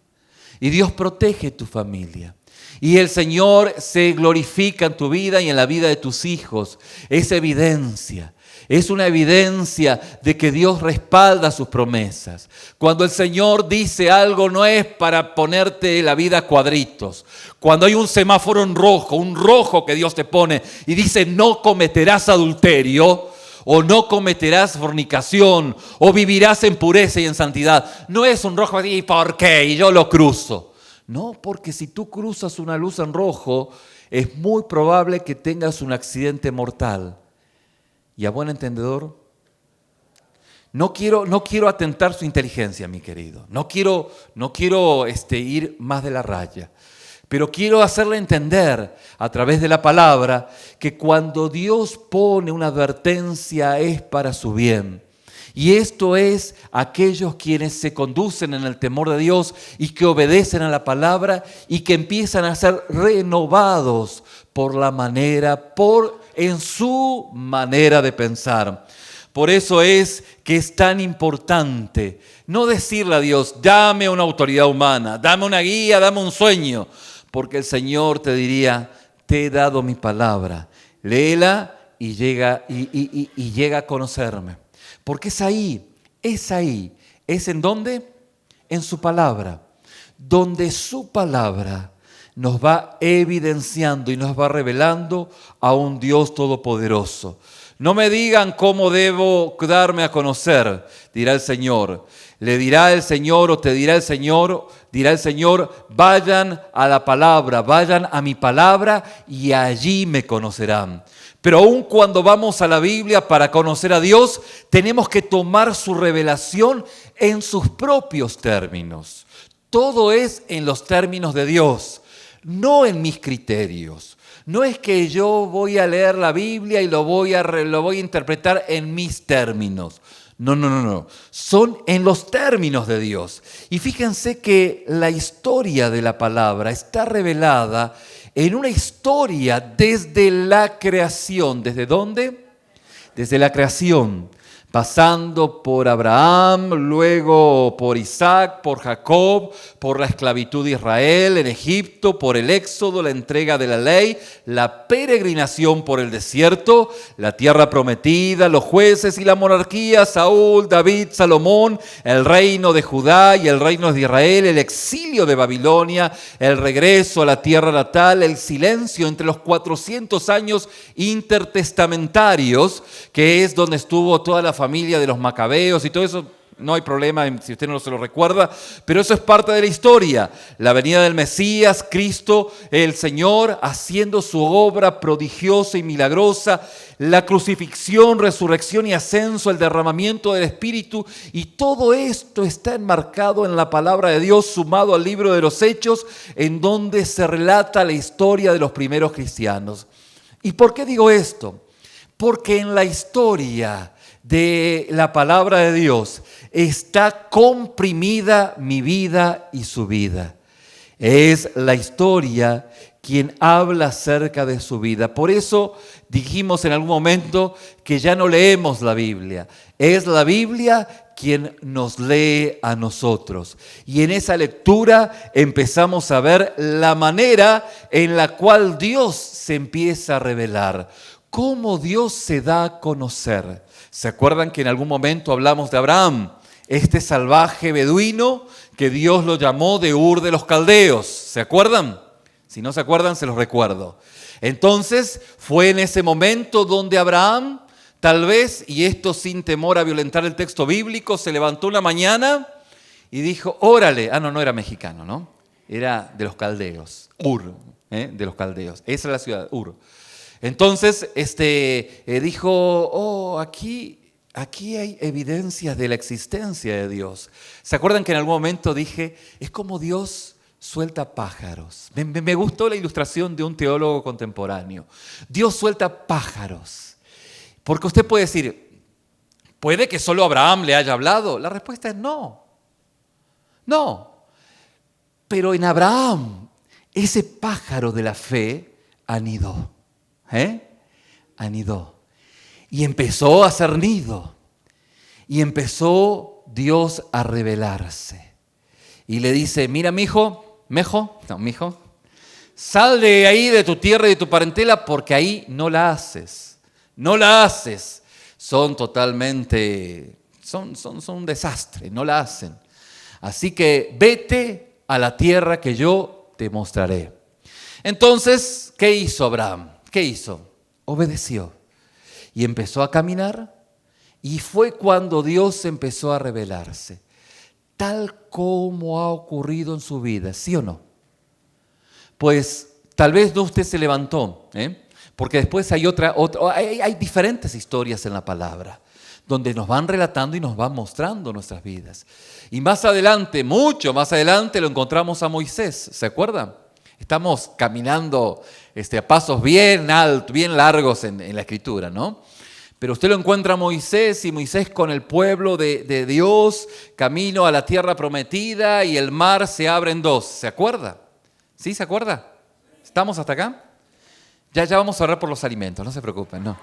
y Dios protege tu familia. Y el Señor se glorifica en tu vida y en la vida de tus hijos. Es evidencia. Es una evidencia de que Dios respalda sus promesas. Cuando el Señor dice algo no es para ponerte la vida a cuadritos. Cuando hay un semáforo en rojo, un rojo que Dios te pone y dice no cometerás adulterio o no cometerás fornicación o vivirás en pureza y en santidad. No es un rojo así, ¿por qué? Y yo lo cruzo. No, porque si tú cruzas una luz en rojo es muy probable que tengas un accidente mortal. Y a buen entendedor, no quiero atentar su inteligencia, mi querido. No quiero ir más de la raya. Pero quiero hacerle entender a través de la palabra que cuando Dios pone una advertencia es para su bien. Y esto es aquellos quienes se conducen en el temor de Dios y que obedecen a la palabra y que empiezan a ser renovados en su manera de pensar. Por eso es que es tan importante no decirle a Dios, dame una autoridad humana, dame una guía, dame un sueño, porque el Señor te diría, te he dado mi palabra, léela y llega a conocerme. Porque es ahí, ¿es en dónde? En su palabra, donde su palabra nos va evidenciando y nos va revelando a un Dios todopoderoso. No me digan cómo debo darme a conocer, dirá el Señor. Le dirá el Señor o te dirá el Señor, vayan a la palabra, vayan a mi palabra y allí me conocerán. Pero aun cuando vamos a la Biblia para conocer a Dios, tenemos que tomar su revelación en sus propios términos. Todo es en los términos de Dios, no en mis criterios. No es que yo voy a leer la Biblia y lo voy a interpretar en mis términos. No. Son en los términos de Dios. Y fíjense que la historia de la palabra está revelada en una historia desde la creación. ¿Desde dónde? Desde la creación. pasando por Abraham, luego por Isaac, por Jacob, por la esclavitud de Israel en Egipto, por el éxodo, la entrega de la ley, la peregrinación por el desierto, la tierra prometida, los jueces y la monarquía, Saúl, David, Salomón, el reino de Judá y el reino de Israel, el exilio de Babilonia, el regreso a la tierra natal, el silencio entre los 400 años intertestamentarios, que es donde estuvo toda la familia de los macabeos y todo eso. No hay problema si usted no se lo recuerda, pero eso es parte de la historia. La venida del Mesías, Cristo, el Señor, haciendo su obra prodigiosa y milagrosa, la crucifixión, resurrección y ascenso, el derramamiento del Espíritu, y todo esto está enmarcado en la palabra de Dios, sumado al libro de los Hechos, en donde se relata la historia de los primeros cristianos. ¿Y por qué digo esto? Porque en la historia de la palabra de Dios está comprimida mi vida y su vida. Es la historia quien habla acerca de su vida. Por eso dijimos en algún momento que ya no leemos la Biblia. Es la Biblia quien nos lee a nosotros. Y en esa lectura empezamos a ver la manera en la cual Dios se empieza a revelar. Cómo Dios se da a conocer. ¿Se acuerdan que en algún momento hablamos de Abraham? Este salvaje beduino que Dios lo llamó de Ur de los Caldeos. ¿Se acuerdan? Si no se acuerdan, se los recuerdo. Entonces, fue en ese momento donde Abraham, tal vez, y esto sin temor a violentar el texto bíblico, se levantó una mañana y dijo, órale. No era mexicano, ¿no? Era de los caldeos. Ur, de los caldeos. Esa es la ciudad, Ur. Entonces, dijo, aquí hay evidencias de la existencia de Dios. ¿Se acuerdan que en algún momento dije, es como Dios suelta pájaros? Me gustó la ilustración de un teólogo contemporáneo. Dios suelta pájaros. Porque usted puede decir, ¿puede que solo Abraham le haya hablado? La respuesta es no. No. Pero en Abraham, ese pájaro de la fe anidó. Anidó. Y empezó a hacer nido. Y empezó Dios a revelarse. Y le dice, mira, mijo, sal de ahí, de tu tierra y de tu parentela, porque ahí no la haces. No la haces. Son un desastre, no la hacen. Así que vete a la tierra que yo te mostraré. Entonces, ¿qué hizo Abraham? ¿Qué hizo? Obedeció y empezó a caminar, y fue cuando Dios empezó a revelarse, tal como ha ocurrido en su vida, ¿sí o no? Pues tal vez no usted se levantó, porque después hay hay diferentes historias en la palabra, donde nos van relatando y nos van mostrando nuestras vidas. Y más adelante, mucho más adelante, lo encontramos a Moisés, ¿se acuerdan? Estamos caminando a pasos bien altos, bien largos en la Escritura, ¿no? Pero usted lo encuentra a Moisés, y Moisés con el pueblo de Dios, camino a la tierra prometida, y el mar se abre en dos. ¿Se acuerda? ¿Sí? ¿Se acuerda? ¿Estamos hasta acá? Ya vamos a orar por los alimentos, no se preocupen, no.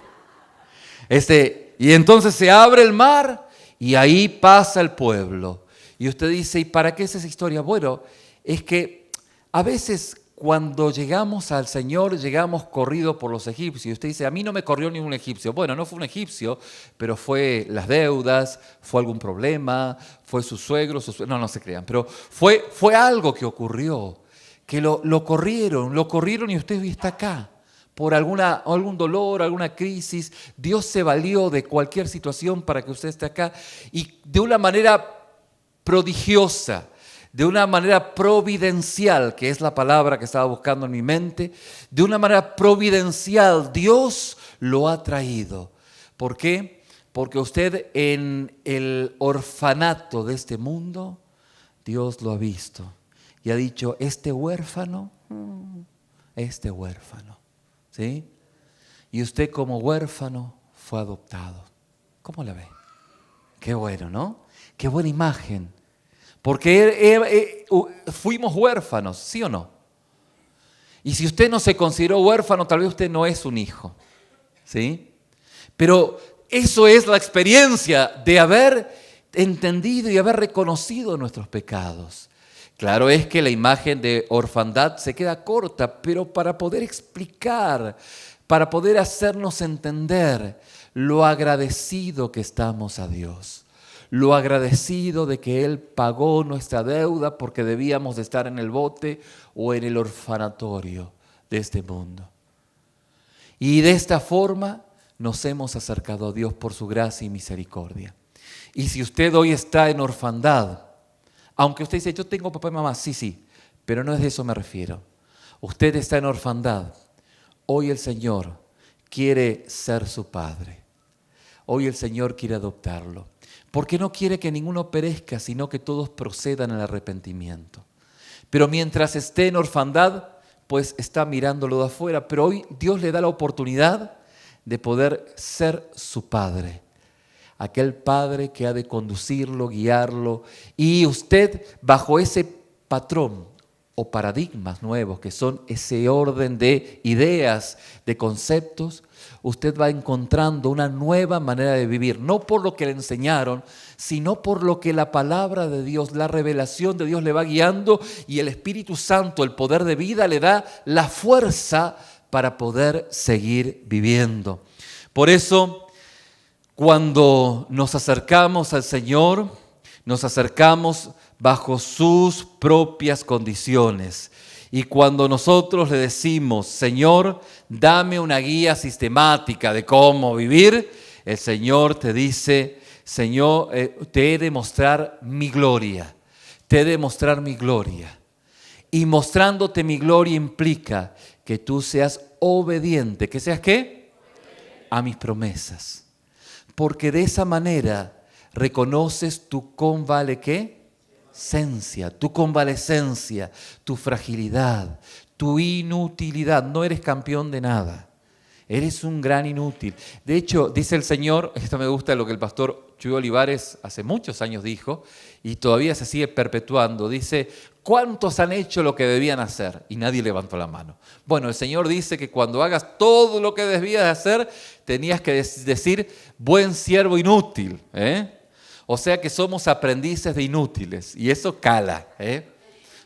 Y entonces se abre el mar, y ahí pasa el pueblo. Y usted dice, ¿y para qué es esa historia? Bueno, es que a veces cuando llegamos al Señor, llegamos corridos por los egipcios. Y usted dice, a mí no me corrió ningún egipcio. Bueno, no fue un egipcio, pero fue las deudas, fue algún problema, fue su suegro, no se crean. Pero fue algo que ocurrió, que lo corrieron y usted hoy está acá. Por algún dolor, alguna crisis. Dios se valió de cualquier situación para que usted esté acá. Y de una manera prodigiosa, de una manera providencial, que es la palabra que estaba buscando en mi mente, de una manera providencial, Dios lo ha traído. ¿Por qué? Porque usted en el orfanato de este mundo, Dios lo ha visto y ha dicho, este huérfano, ¿sí? Y usted como huérfano fue adoptado. ¿Cómo la ve? Qué bueno, ¿no? Qué buena imagen. Porque fuimos huérfanos, ¿sí o no? Y si usted no se consideró huérfano, tal vez usted no es un hijo, ¿sí? Pero Eso es la experiencia de haber entendido y haber reconocido nuestros pecados. Claro es que la imagen de orfandad se queda corta, pero para poder explicar, para poder hacernos entender lo agradecido que estamos a Dios, lo agradecido de que Él pagó nuestra deuda porque debíamos de estar en el bote o en el orfanatorio de este mundo. Y de esta forma nos hemos acercado a Dios por su gracia y misericordia. Y si usted hoy está en orfandad, aunque usted dice, yo tengo papá y mamá, sí, pero no es de eso me refiero. Usted está en orfandad. Hoy el Señor quiere ser su padre. Hoy el Señor quiere adoptarlo. Porque no quiere que ninguno perezca, sino que todos procedan al arrepentimiento. Pero mientras esté en orfandad, pues está mirándolo de afuera. Pero hoy Dios le da la oportunidad de poder ser su padre. Aquel padre que ha de conducirlo, guiarlo. Y usted, bajo ese patrón o paradigmas nuevos, que son ese orden de ideas, de conceptos, usted va encontrando una nueva manera de vivir. No por lo que le enseñaron, sino por lo que la palabra de Dios, la revelación de Dios le va guiando y el Espíritu Santo, el poder de vida, le da la fuerza para poder seguir viviendo. Por eso, cuando nos acercamos al Señor, nos acercamos bajo sus propias condiciones. Y cuando nosotros le decimos, Señor, dame una guía sistemática de cómo vivir, el Señor te dice, Señor, te he de mostrar mi gloria. Te he de mostrar mi gloria. Y mostrándote mi gloria implica que tú seas obediente. ¿Que seas qué? A mis promesas. Porque de esa manera reconoces tu convalecencia, tu fragilidad, tu inutilidad. No eres campeón de nada. Eres un gran inútil. De hecho, dice el Señor, esto me gusta lo que el pastor Chuy Olivares hace muchos años dijo, y todavía se sigue perpetuando. Dice, ¿cuántos han hecho lo que debían hacer? Y nadie levantó la mano. Bueno, el Señor dice que cuando hagas todo lo que debías hacer, tenías que decir, buen siervo inútil. O sea que somos aprendices de inútiles, y eso cala.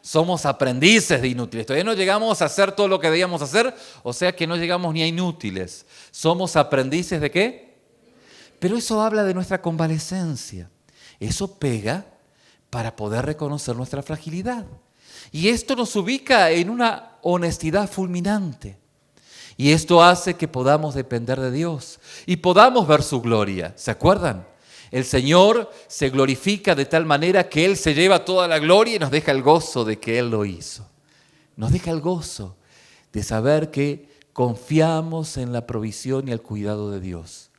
Somos aprendices de inútiles. Todavía no llegamos a hacer todo lo que debíamos hacer, o sea que no llegamos ni a inútiles. ¿Somos aprendices de qué? Pero eso habla de nuestra convalecencia. Eso pega para poder reconocer nuestra fragilidad. Y esto nos ubica en una honestidad fulminante. Y esto hace que podamos depender de Dios y podamos ver su gloria. ¿Se acuerdan? El Señor se glorifica de tal manera que Él se lleva toda la gloria y nos deja el gozo de que Él lo hizo. Nos deja el gozo de saber que confiamos en la provisión y el cuidado de Dios.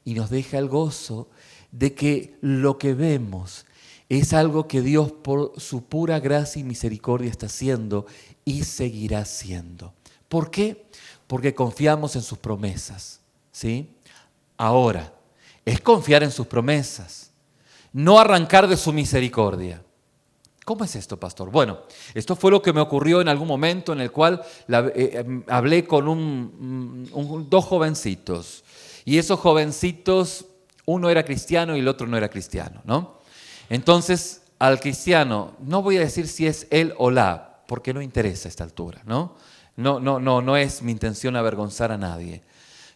Y nos deja el gozo de que lo que vemos es algo que Dios por su pura gracia y misericordia está haciendo y seguirá haciendo. ¿Por qué? Porque confiamos en sus promesas, ¿sí? Ahora, es confiar en sus promesas, no arrancar de su misericordia. ¿Cómo es esto, pastor? Bueno, esto fue lo que me ocurrió en algún momento en el cual hablé con dos jovencitos. Y esos jovencitos, uno era cristiano y el otro no era cristiano, ¿no? Entonces, al cristiano, no voy a decir si es él o la, porque no interesa a esta altura, ¿no? No es mi intención avergonzar a nadie.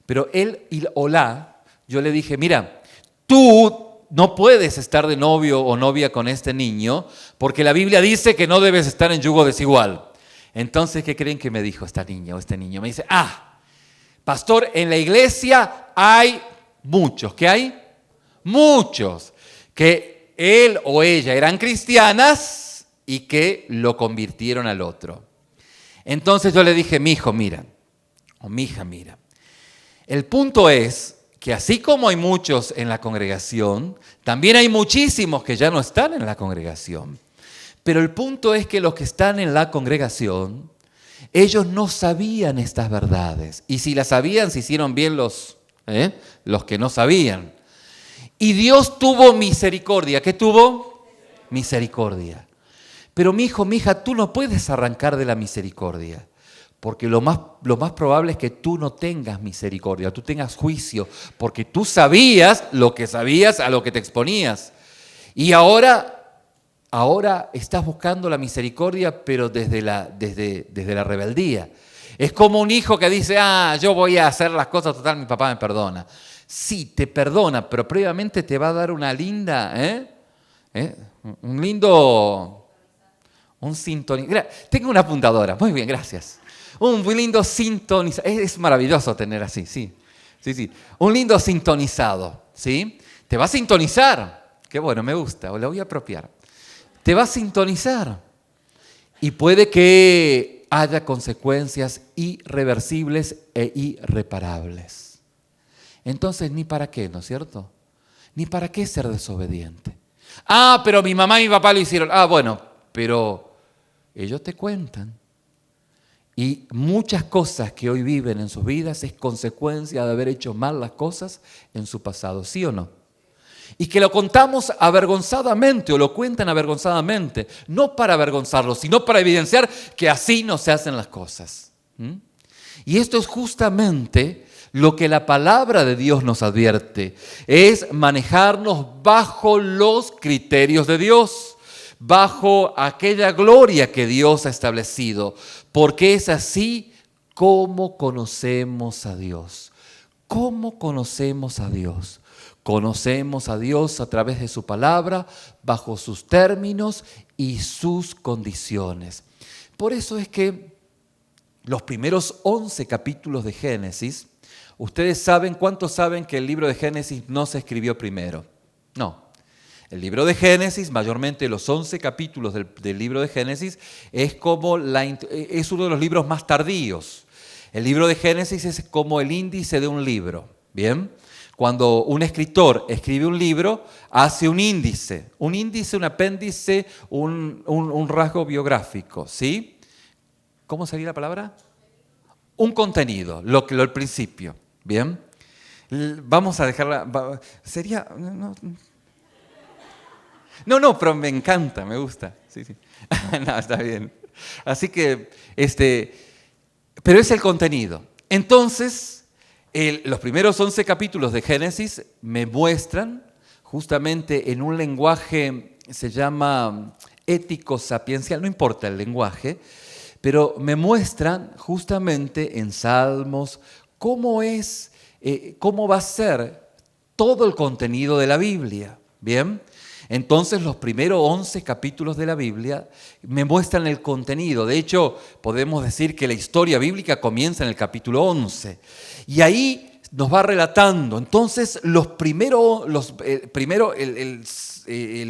Pero él o la, yo le dije, mira, tú no puedes estar de novio o novia con este niño porque la Biblia dice que no debes estar en yugo desigual. Entonces, ¿qué creen que me dijo esta niña o este niño? Me dice, pastor, en la iglesia hay muchos. ¿Qué hay? Muchos. Que él o ella eran cristianas y que lo convirtieron al otro. Entonces yo le dije, mi hijo, mira, o mi hija, mira. El punto es que así como hay muchos en la congregación, también hay muchísimos que ya no están en la congregación. Pero el punto es que los que están en la congregación, ellos no sabían estas verdades. Y si las sabían, se hicieron bien los que no sabían. Y Dios tuvo misericordia. ¿Qué tuvo? Misericordia. Pero mi hijo, mi hija, tú no puedes arrancar de la misericordia. Porque lo más probable es que tú no tengas misericordia, tú tengas juicio, porque tú sabías lo que sabías a lo que te exponías. Y ahora estás buscando la misericordia, pero desde la rebeldía. Es como un hijo que dice, yo voy a hacer las cosas, total, mi papá me perdona. Sí, te perdona, pero previamente te va a dar una linda, un lindo, tengo una apuntadora, muy bien, gracias. Un muy lindo sintonizado, es maravilloso tener así, sí. Un lindo sintonizado, ¿sí? Te va a sintonizar, qué bueno, me gusta, lo voy a apropiar. Te va a sintonizar y puede que haya consecuencias irreversibles e irreparables. Entonces, ni para qué, ¿no es cierto? Ni para qué ser desobediente. Pero mi mamá y mi papá lo hicieron. Bueno, pero ellos te cuentan. Y muchas cosas que hoy viven en sus vidas es consecuencia de haber hecho mal las cosas en su pasado, ¿sí o no? Y que lo contamos avergonzadamente o lo cuentan avergonzadamente, no para avergonzarlos, sino para evidenciar que así no se hacen las cosas. Y esto es justamente lo que la palabra de Dios nos advierte, es manejarnos bajo los criterios de Dios, bajo aquella gloria que Dios ha establecido, porque es así como conocemos a Dios. ¿Cómo conocemos a Dios? Conocemos a Dios a través de su palabra, bajo sus términos y sus condiciones. Por eso es que los primeros 11 capítulos de Génesis, ustedes saben, ¿cuántos saben que el libro de Génesis no se escribió primero? No. El libro de Génesis, mayormente los 11 capítulos del libro de Génesis, es uno de los libros más tardíos. El libro de Génesis es como el índice de un libro, ¿bien? Cuando un escritor escribe un libro, hace un índice, un apéndice, un rasgo biográfico, ¿sí? ¿Cómo sería la palabra? Un contenido, el principio, ¿bien? Vamos a dejarla, sería... No, pero me encanta, me gusta, sí. No, está bien. Así que, pero es el contenido. Entonces, los primeros 11 capítulos de Génesis me muestran justamente en un lenguaje, se llama ético-sapiencial, no importa el lenguaje, pero me muestran justamente en Salmos cómo va a ser todo el contenido de la Biblia, ¿bien? Entonces los primeros 11 capítulos de la Biblia me muestran el contenido. De hecho, podemos decir que la historia bíblica comienza en el capítulo 11. Y ahí nos va relatando. Entonces, el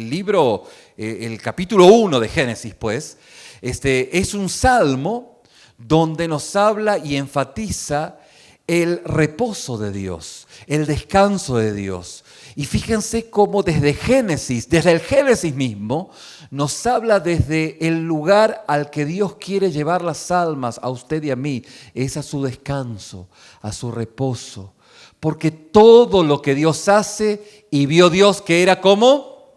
libro, el capítulo 1 de Génesis, pues, es un salmo donde nos habla y enfatiza el reposo de Dios, el descanso de Dios. Y fíjense cómo desde el Génesis mismo, nos habla desde el lugar al que Dios quiere llevar las almas, a usted y a mí, es a su descanso, a su reposo. Porque todo lo que Dios hace, y vio Dios que era ¿cómo?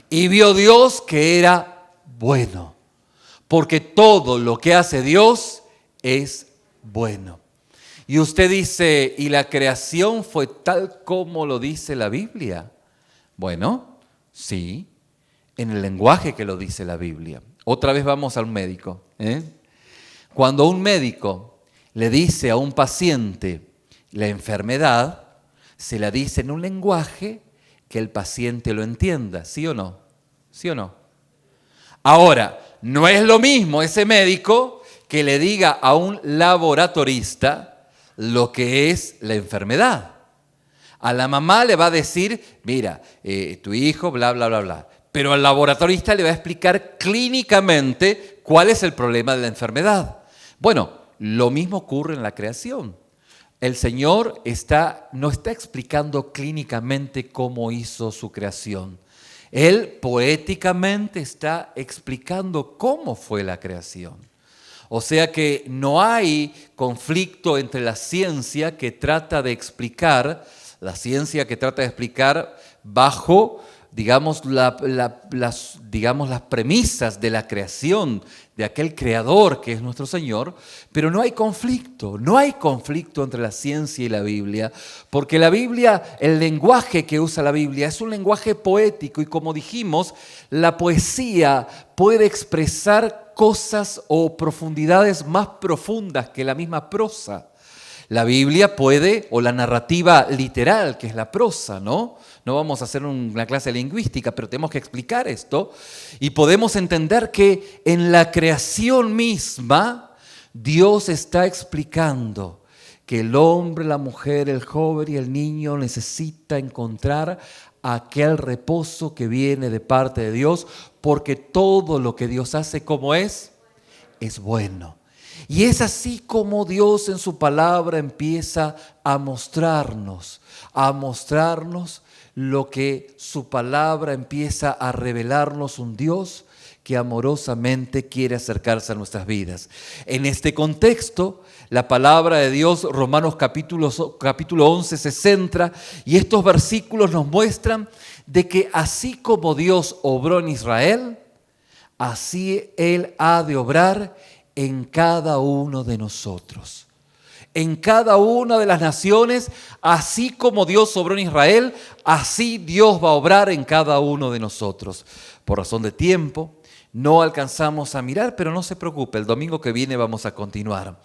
Y vio Dios que era bueno. Porque todo lo que hace Dios es bueno. Y usted dice, ¿y la creación fue tal como lo dice la Biblia? Bueno, sí, en el lenguaje que lo dice la Biblia. Otra vez vamos a un médico. Cuando un médico le dice a un paciente la enfermedad, se la dice en un lenguaje que el paciente lo entienda, ¿sí o no? ¿Sí o no? Ahora, no es lo mismo ese médico que le diga a un laboratorista lo que es la enfermedad. A la mamá le va a decir, mira, tu hijo, bla, bla, bla, bla. Pero al laboratorista le va a explicar clínicamente cuál es el problema de la enfermedad. Bueno, lo mismo ocurre en la creación. El Señor no está explicando clínicamente cómo hizo su creación. Él poéticamente está explicando cómo fue la creación. O sea que no hay conflicto entre la ciencia que trata de explicar bajo digamos, digamos, las premisas de la creación, de aquel creador que es nuestro Señor, pero no hay conflicto entre la ciencia y la Biblia, porque la Biblia, el lenguaje que usa la Biblia es un lenguaje poético y como dijimos, la poesía puede expresar cosas o profundidades más profundas que la misma prosa. La Biblia puede, o la narrativa literal, que es la prosa, ¿no? No vamos a hacer una clase de lingüística, pero tenemos que explicar esto. Y podemos entender que en la creación misma, Dios está explicando que el hombre, la mujer, el joven y el niño necesita encontrar aquel reposo que viene de parte de Dios, porque todo lo que Dios hace, ¿cómo es? Es bueno. Y es así como Dios en su palabra empieza a mostrarnos lo que su palabra empieza a revelarnos, un Dios que amorosamente quiere acercarse a nuestras vidas. En este contexto, la palabra de Dios, Romanos capítulo 11, se centra y estos versículos nos muestran de que así como Dios obró en Israel, así Él ha de obrar en cada uno de nosotros. En cada una de las naciones, así como Dios obró en Israel, así Dios va a obrar en cada uno de nosotros. Por razón de tiempo, no alcanzamos a mirar, pero no se preocupe, el domingo que viene vamos a continuar.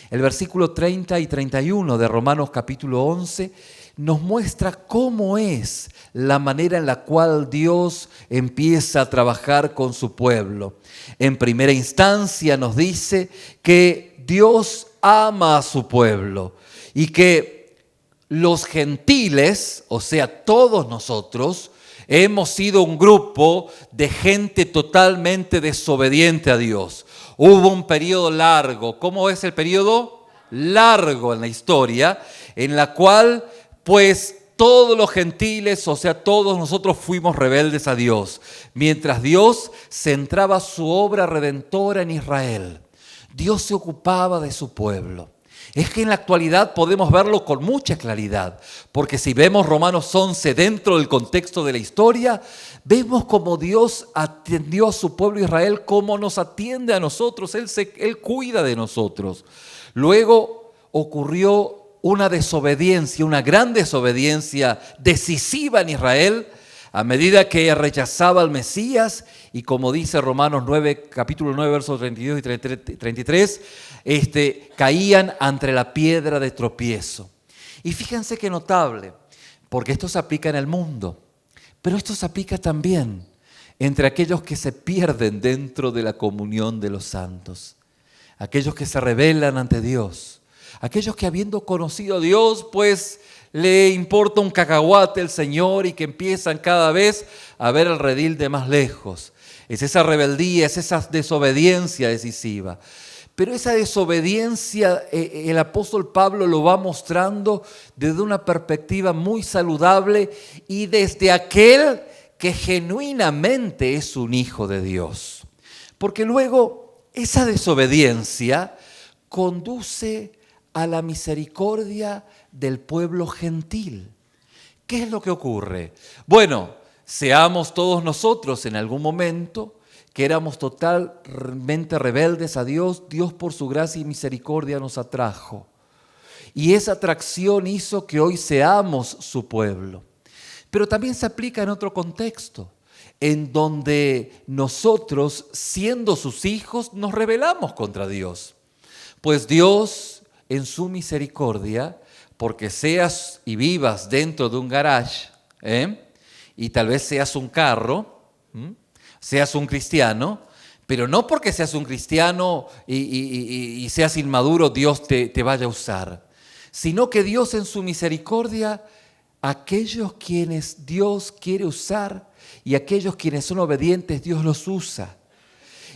El versículo 30 y 31 de Romanos capítulo 11 nos muestra cómo es la manera en la cual Dios empieza a trabajar con su pueblo. En primera instancia nos dice que Dios ama a su pueblo y que los gentiles, o sea, todos nosotros, hemos sido un grupo de gente totalmente desobediente a Dios. Hubo un periodo largo. ¿Cómo es el periodo? Largo en la historia, en la cual, pues, todos los gentiles, o sea, todos nosotros fuimos rebeldes a Dios, mientras Dios centraba su obra redentora en Israel. Dios se ocupaba de su pueblo. Es que en la actualidad podemos verlo con mucha claridad, porque si vemos Romanos 11 dentro del contexto de la historia, vemos cómo Dios atendió a su pueblo Israel, cómo nos atiende a nosotros, Él cuida de nosotros. Luego ocurrió una desobediencia, una gran desobediencia decisiva en Israel, a medida que rechazaba al Mesías, y como dice Romanos 9, capítulo 9, versos 32 y 33, caían ante la piedra de tropiezo. Y fíjense qué notable, porque esto se aplica en el mundo, pero esto se aplica también entre aquellos que se pierden dentro de la comunión de los santos, aquellos que se rebelan ante Dios, aquellos que habiendo conocido a Dios, pues le importa un cacahuate el Señor y que empiezan cada vez a ver el redil de más lejos. Es esa rebeldía, es esa desobediencia decisiva. Pero esa desobediencia el apóstol Pablo lo va mostrando desde una perspectiva muy saludable y desde aquel que genuinamente es un hijo de Dios. Porque luego esa desobediencia conduce a la misericordia del pueblo gentil. ¿Qué es lo que ocurre? Bueno, seamos todos nosotros en algún momento que éramos totalmente rebeldes a Dios, Dios por su gracia y misericordia nos atrajo. Y esa atracción hizo que hoy seamos su pueblo. Pero también se aplica en otro contexto, en donde nosotros, siendo sus hijos, nos rebelamos contra Dios. Pues Dios, en su misericordia, porque seas y vivas dentro de un garage, y tal vez seas un carro, seas un cristiano, pero no porque seas un cristiano y seas inmaduro, Dios te vaya a usar, sino que Dios en su misericordia, aquellos quienes Dios quiere usar y aquellos quienes son obedientes, Dios los usa.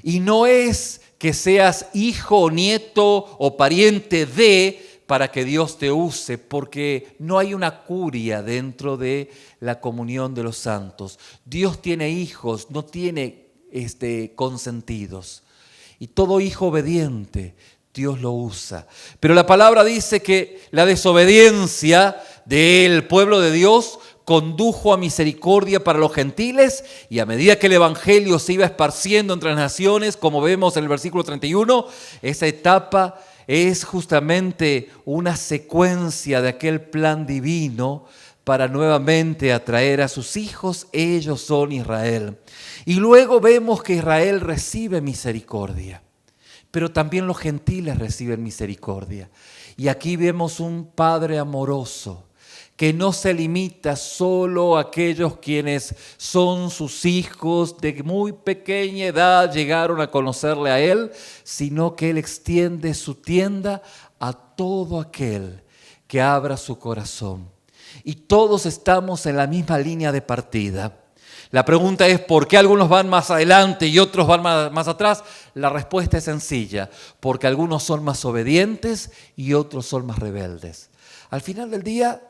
Y no es que seas hijo o nieto o pariente de para que Dios te use, porque no hay una curia dentro de la comunión de los santos. Dios tiene hijos, no tiene consentidos. Y todo hijo obediente, Dios lo usa. Pero la palabra dice que la desobediencia del pueblo de Dios condujo a misericordia para los gentiles, y a medida que el evangelio se iba esparciendo entre las naciones, como vemos en el versículo 31, esa etapa es justamente una secuencia de aquel plan divino para nuevamente atraer a sus hijos. Ellos son Israel. Y luego vemos que Israel recibe misericordia, pero también los gentiles reciben misericordia. Y aquí vemos un Padre amoroso que no se limita solo a aquellos quienes son sus hijos de muy pequeña edad, llegaron a conocerle a Él, sino que Él extiende su tienda a todo aquel que abra su corazón. Y todos estamos en la misma línea de partida. La pregunta es, ¿por qué algunos van más adelante y otros van más atrás? La respuesta es sencilla, porque algunos son más obedientes y otros son más rebeldes. Al final del día,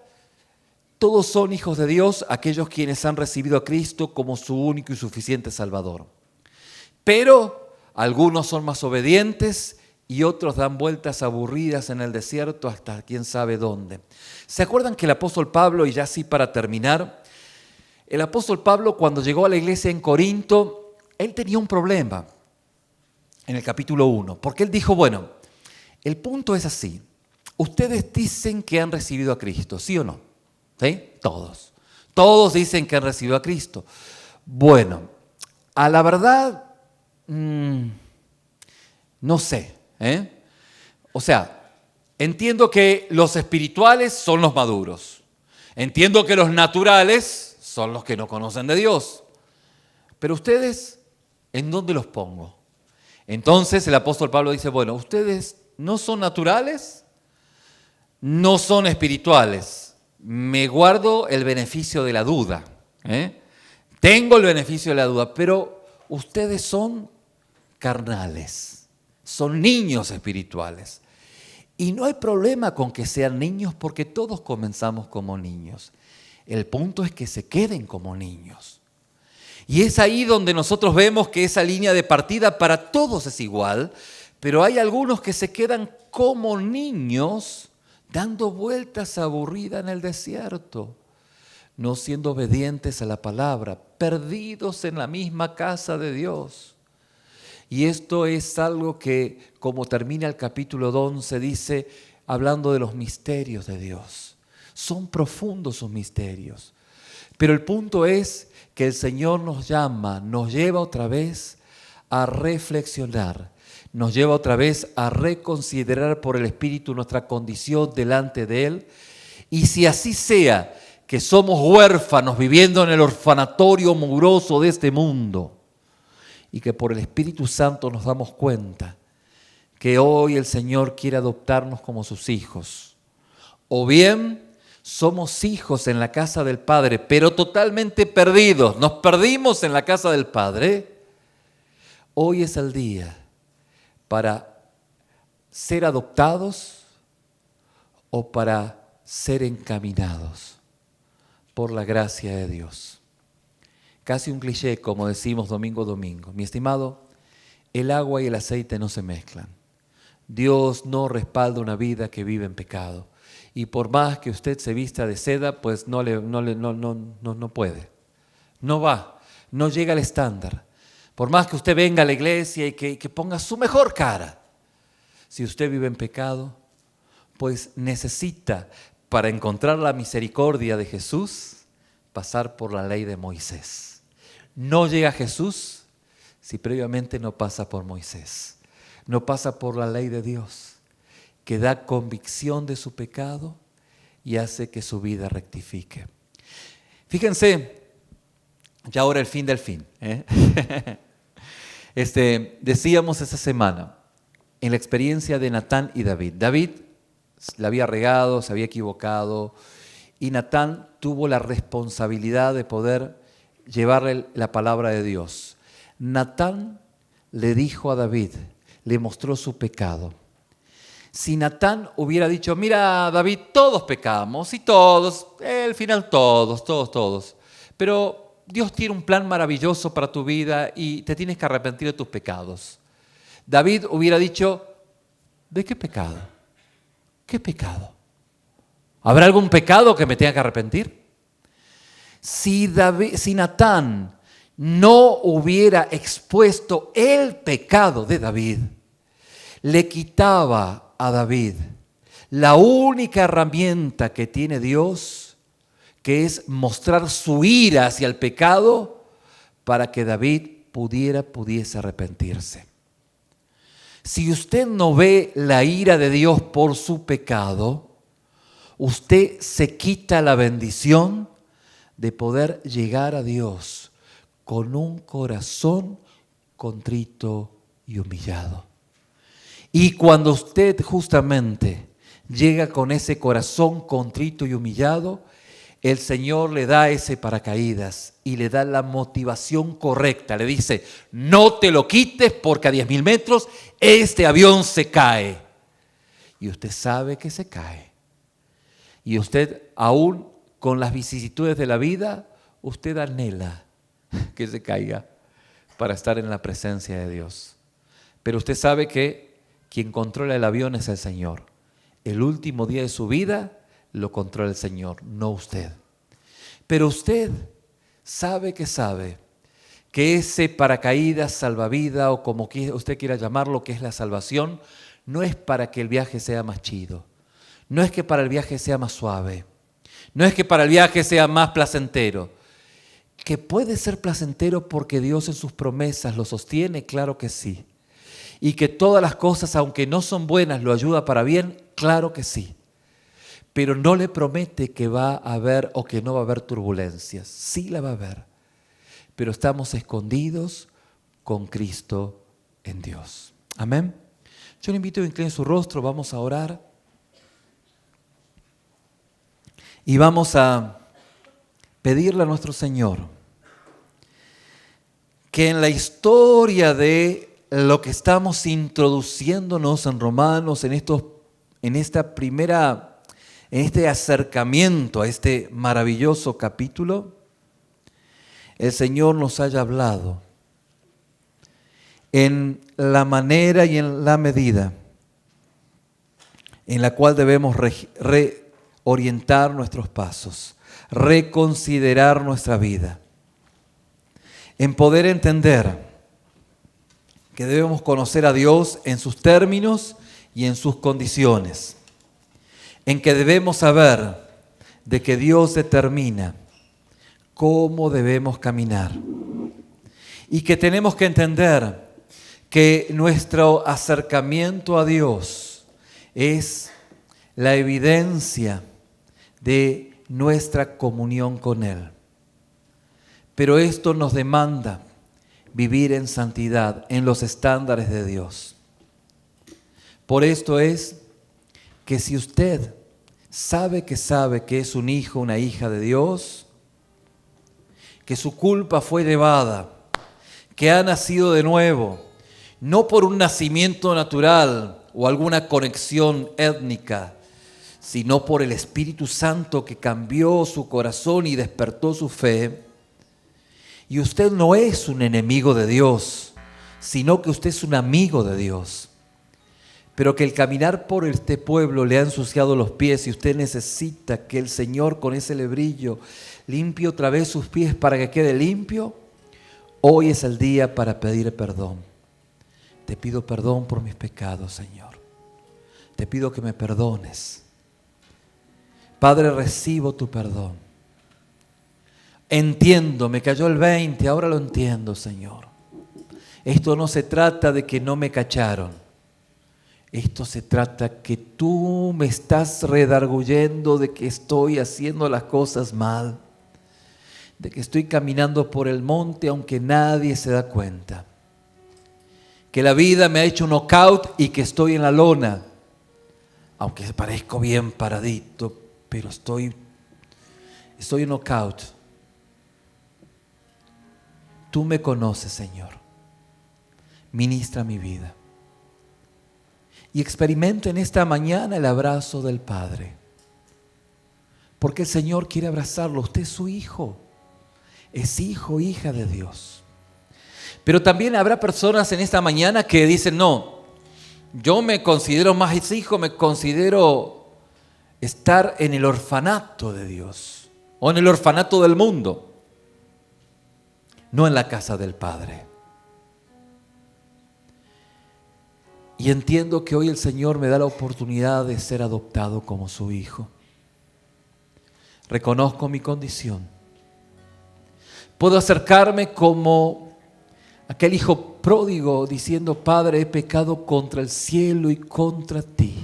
todos son hijos de Dios, aquellos quienes han recibido a Cristo como su único y suficiente Salvador. Pero algunos son más obedientes y otros dan vueltas aburridas en el desierto hasta quién sabe dónde. ¿Se acuerdan que el apóstol Pablo, y ya así para terminar, el apóstol Pablo cuando llegó a la iglesia en Corinto, él tenía un problema en el capítulo 1, porque él dijo, bueno, el punto es así, ustedes dicen que han recibido a Cristo, ¿sí o no? ¿Sí? Todos dicen que han recibido a Cristo. Bueno, a la verdad, no sé. O sea, entiendo que los espirituales son los maduros. Entiendo que los naturales son los que no conocen de Dios. Pero ustedes, ¿en dónde los pongo? Entonces el apóstol Pablo dice, bueno, ustedes no son naturales, no son espirituales. Me guardo el beneficio de la duda. Tengo el beneficio de la duda, pero ustedes son carnales, son niños espirituales. Y no hay problema con que sean niños porque todos comenzamos como niños. El punto es que se queden como niños. Y es ahí donde nosotros vemos que esa línea de partida para todos es igual, pero hay algunos que se quedan como niños dando vueltas aburridas en el desierto, no siendo obedientes a la palabra, perdidos en la misma casa de Dios. Y esto es algo que, como termina el capítulo 11, dice, hablando de los misterios de Dios. Son profundos sus misterios. Pero el punto es que el Señor nos llama, nos lleva otra vez a reflexionar, nos lleva otra vez a reconsiderar por el Espíritu nuestra condición delante de Él. Y si así sea, que somos huérfanos viviendo en el orfanatorio mugroso de este mundo, y que por el Espíritu Santo nos damos cuenta que hoy el Señor quiere adoptarnos como sus hijos. O bien somos hijos en la casa del Padre, pero totalmente perdidos. Nos perdimos en la casa del Padre. Hoy es el día para ser adoptados o para ser encaminados por la gracia de Dios. Casi un cliché, como decimos domingo a domingo. Mi estimado, el agua y el aceite no se mezclan. Dios no respalda una vida que vive en pecado. Y por más que usted se vista de seda, pues no puede. No va, no llega al estándar. Por más que usted venga a la iglesia y que ponga su mejor cara, si usted vive en pecado, pues necesita, para encontrar la misericordia de Jesús, pasar por la ley de Moisés. No llega a Jesús si previamente no pasa por Moisés. No pasa por la ley de Dios, que da convicción de su pecado y hace que su vida rectifique. Fíjense, ya ahora el fin del fin. Decíamos esa semana, en la experiencia de Natán y David. David la había regado, se había equivocado, y Natán tuvo la responsabilidad de poder llevarle la palabra de Dios. Natán le dijo a David, le mostró su pecado. Si Natán hubiera dicho, mira David, todos pecamos y todos, al final todos. Pero Dios tiene un plan maravilloso para tu vida y te tienes que arrepentir de tus pecados. David hubiera dicho, ¿de qué pecado? ¿Qué pecado? ¿Habrá algún pecado que me tenga que arrepentir? Si Natán no hubiera expuesto el pecado de David, le quitaba a David la única herramienta que tiene Dios, que es mostrar su ira hacia el pecado para que David pudiese arrepentirse. Si usted no ve la ira de Dios por su pecado, usted se quita la bendición de poder llegar a Dios con un corazón contrito y humillado. Y cuando usted justamente llega con ese corazón contrito y humillado, el Señor le da ese paracaídas y le da la motivación correcta. Le dice, no te lo quites porque a 10.000 metros este avión se cae. Y usted sabe que se cae. Y usted, aún con las vicisitudes de la vida, usted anhela que se caiga para estar en la presencia de Dios. Pero usted sabe que quien controla el avión es el Señor. El último día de su vida lo controla el Señor, no usted. Pero usted sabe que ese paracaídas, salvavidas o como usted quiera llamarlo, que es la salvación, no es para que el viaje sea más chido. No es que para el viaje sea más suave. No es que para el viaje sea más placentero. Que puede ser placentero porque Dios en sus promesas lo sostiene, claro que sí. Y que todas las cosas, aunque no son buenas, lo ayuda para bien, claro que sí. Pero no le promete que va a haber o que no va a haber turbulencias. Sí la va a haber. Pero estamos escondidos con Cristo en Dios. Amén. Yo le invito a que incline su rostro, vamos a orar. Y vamos a pedirle a nuestro Señor que en la historia de lo que estamos introduciéndonos en Romanos, en este acercamiento a este maravilloso capítulo, el Señor nos haya hablado en la manera y en la medida en la cual debemos reorientar nuestros pasos, reconsiderar nuestra vida, en poder entender que debemos conocer a Dios en sus términos y en sus condiciones, en que debemos saber de que Dios determina cómo debemos caminar y que tenemos que entender que nuestro acercamiento a Dios es la evidencia de nuestra comunión con Él. Pero esto nos demanda vivir en santidad, en los estándares de Dios. Por esto es que si usted sabe que es un hijo, una hija de Dios, que su culpa fue llevada, que ha nacido de nuevo, no por un nacimiento natural o alguna conexión étnica, sino por el Espíritu Santo que cambió su corazón y despertó su fe. Y usted no es un enemigo de Dios, sino que usted es un amigo de Dios. Pero que el caminar por este pueblo le ha ensuciado los pies y usted necesita que el Señor con ese lebrillo limpie otra vez sus pies para que quede limpio. Hoy es el día para pedir perdón. Te pido perdón por mis pecados, Señor. Te pido que me perdones. Padre, recibo tu perdón. Entiendo, me cayó el 20, ahora lo entiendo, Señor. Esto no se trata de que no me cacharon. Esto se trata que tú me estás redarguyendo de que estoy haciendo las cosas mal, de que estoy caminando por el monte aunque nadie se da cuenta, que la vida me ha hecho un knockout y que estoy en la lona, aunque parezco bien paradito, pero estoy en knockout. Tú me conoces, Señor. Ministra mi vida. Y experimento en esta mañana el abrazo del Padre. Porque el Señor quiere abrazarlo. Usted es su hijo. Es hijo, hija de Dios. Pero también habrá personas en esta mañana que dicen, no, yo me considero más hijo, me considero estar en el orfanato de Dios. o en el orfanato del mundo, no en la casa del Padre. Y entiendo que hoy el Señor me da la oportunidad de ser adoptado como su hijo. Reconozco mi condición. Puedo acercarme como aquel hijo pródigo diciendo: Padre, he pecado contra el cielo y contra ti.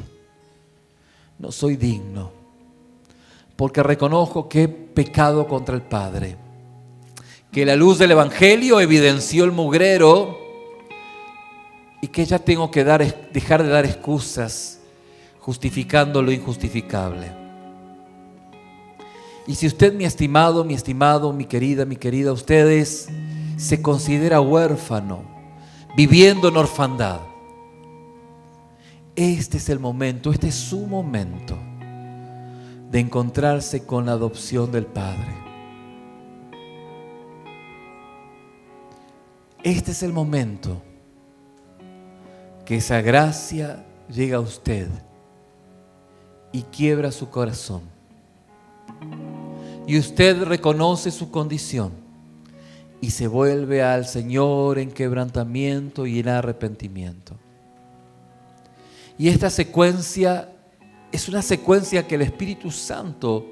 No soy digno, porque reconozco que he pecado contra el Padre. Que la luz del Evangelio evidenció el mugrero y que ya tengo que dejar de dar excusas justificando lo injustificable. Y si usted, mi estimado, mi querida, ustedes se considera huérfano, viviendo en orfandad, este es el momento, este es su momento de encontrarse con la adopción del Padre. Este es el momento que esa gracia llega a usted y quiebra su corazón. Y usted reconoce su condición y se vuelve al Señor en quebrantamiento y en arrepentimiento. Y esta secuencia es una secuencia que el Espíritu Santo,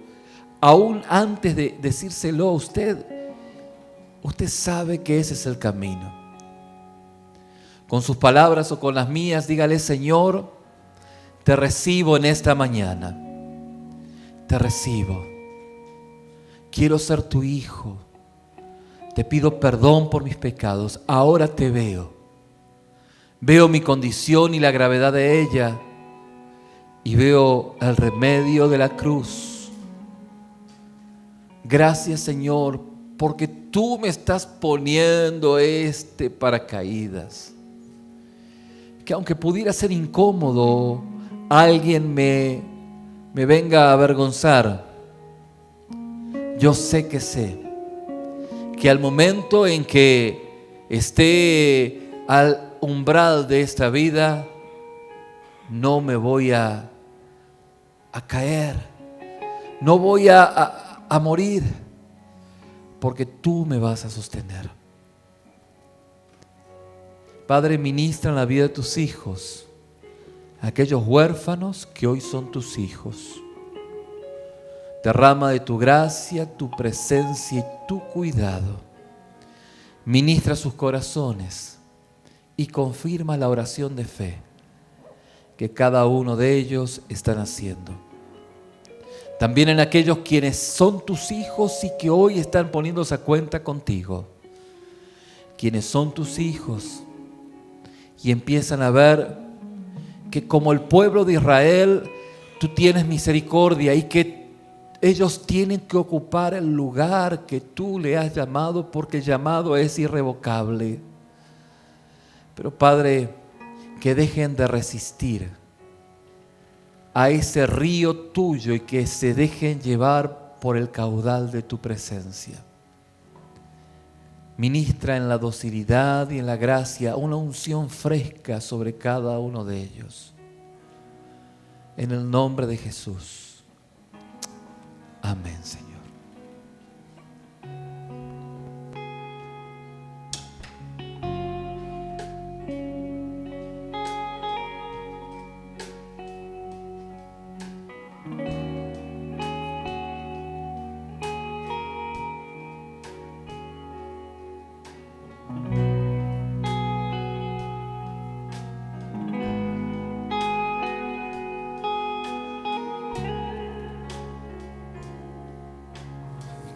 aún antes de decírselo a usted sabe que ese es el camino. Con sus palabras o con las mías, dígale: Señor, te recibo en esta mañana. Te recibo. Quiero ser tu hijo. Te pido perdón por mis pecados. Ahora te veo. Veo mi condición y la gravedad de ella. Y veo el remedio de la cruz. Gracias, Señor, porque tú me estás poniendo este paracaídas. Que aunque pudiera ser incómodo, alguien me venga a avergonzar, yo sé que al momento en que esté al umbral de esta vida, no me voy a caer, no voy a morir, porque tú me vas a sostener. Padre, ministra en la vida de tus hijos, aquellos huérfanos que hoy son tus hijos. Derrama de tu gracia, tu presencia y tu cuidado. Ministra sus corazones y confirma la oración de fe que cada uno de ellos están haciendo. También en aquellos quienes son tus hijos y que hoy están poniéndose a cuenta contigo. Quienes son tus hijos y empiezan a ver que como el pueblo de Israel, tú tienes misericordia y que ellos tienen que ocupar el lugar que tú le has llamado, porque el llamado es irrevocable. Pero Padre, que dejen de resistir a ese río tuyo y que se dejen llevar por el caudal de tu presencia. Ministra en la docilidad y en la gracia una unción fresca sobre cada uno de ellos. En el nombre de Jesús. Amén, Señor.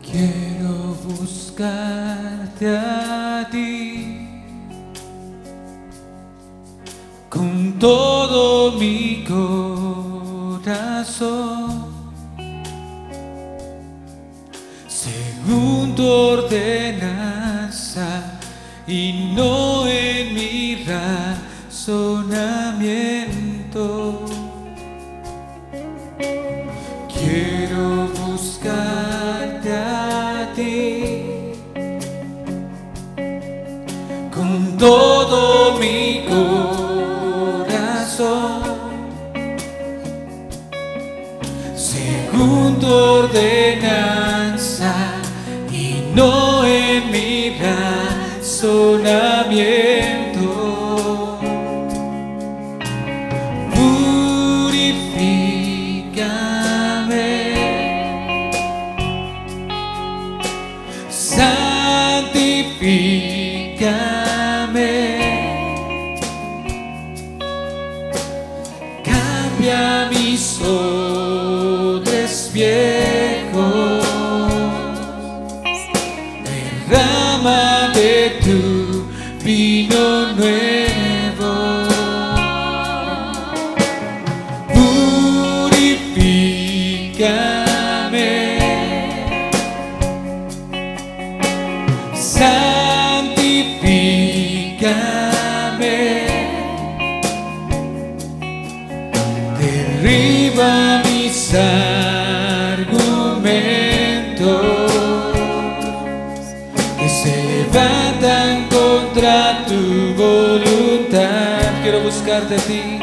Quiero buscarte a ti con todo mi corazón, según tu ordenanza y no en mi razonamiento. Quiero buscarte a ti con todo mi corazón, según tu ordenanza no en mi razonamiento. Santifícame, cambia mis odres viejos, derrama de tu vino nuevo, purifícame, santifícame, derriba mis argumentos que se levantan contra tu voluntad. Quiero buscarte a ti,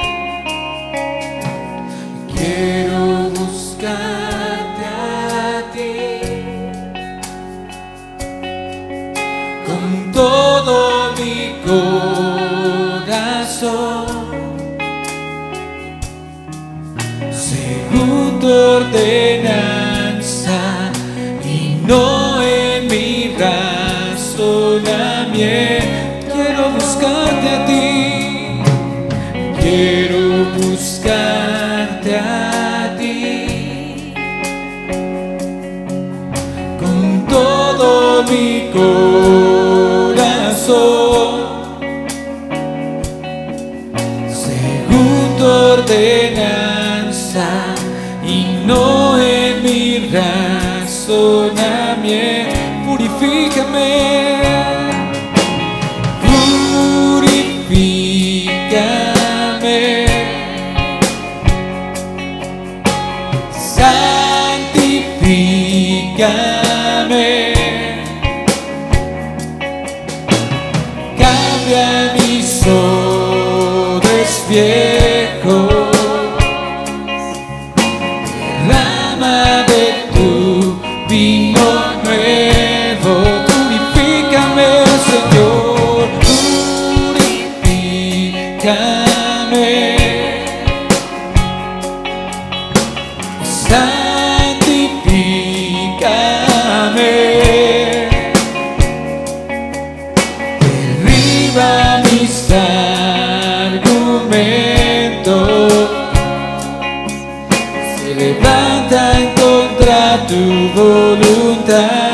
quiero buscarte a ti. Con todo mi corazón, según tu ordenanza y no en mi razonamiento. Quiero buscarte a ti, quiero buscarte a ti. Con todo mi corazón, según tu ordenanza y no en mi razonamiento. Purifícame, purifícame, santifícame, cambia mis odres viejos, derrama de tu vino nuevo, purifícame, Señor, purifícame, santifícame, derriba mis argumentos, se levantan contra tu voluntad.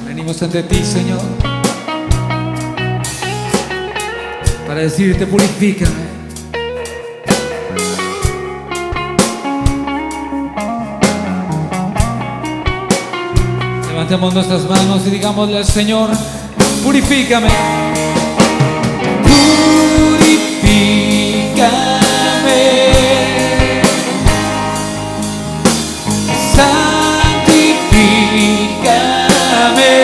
Venimos ante ti, Señor, para decirte: purifícame. Levantemos nuestras manos y digámosle al Señor: purifícame, purifícame, santifícame,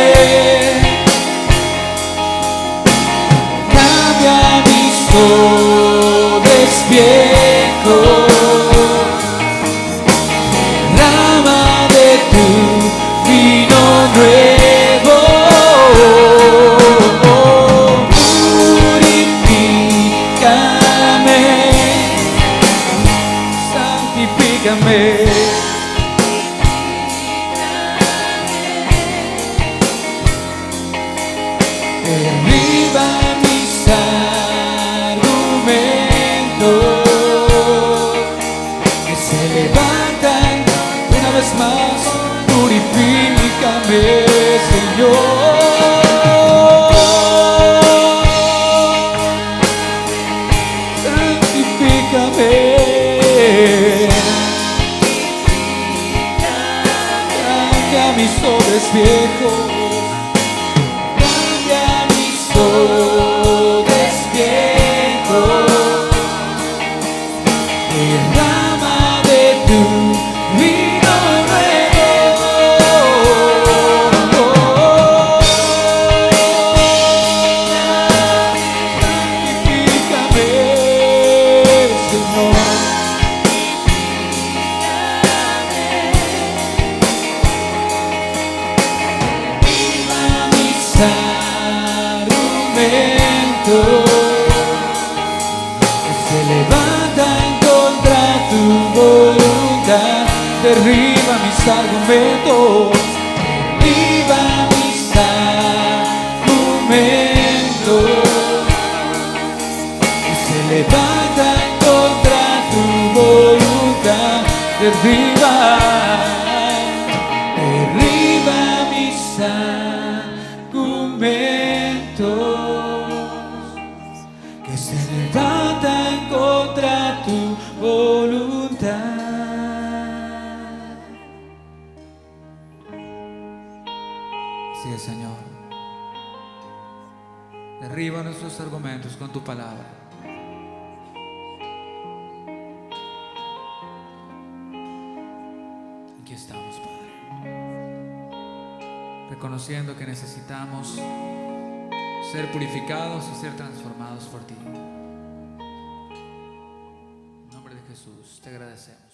cambia mis odres viejos, derrama de tu vino nuevo, purifícame, santifícame, derriba mis argumentos que se levantan una vez más. Purifícame, Señor, santifícame, cambia mis odres viejos, cambia mis odres viejos, derrama de tu vino nuevo, argumentos, que se levantan contra tu voluntad. Derriba mis argumentos, derriba mis argumentos, que se levantan contra tu voluntad. Derriba mis argumentos, que se levantan contra tu voluntad. Sí, Señor, derriba nuestros argumentos con tu palabra. Aquí estamos, Padre, reconociendo que necesitamos ser purificados y ser transformados por ti. En nombre de Jesús te agradecemos.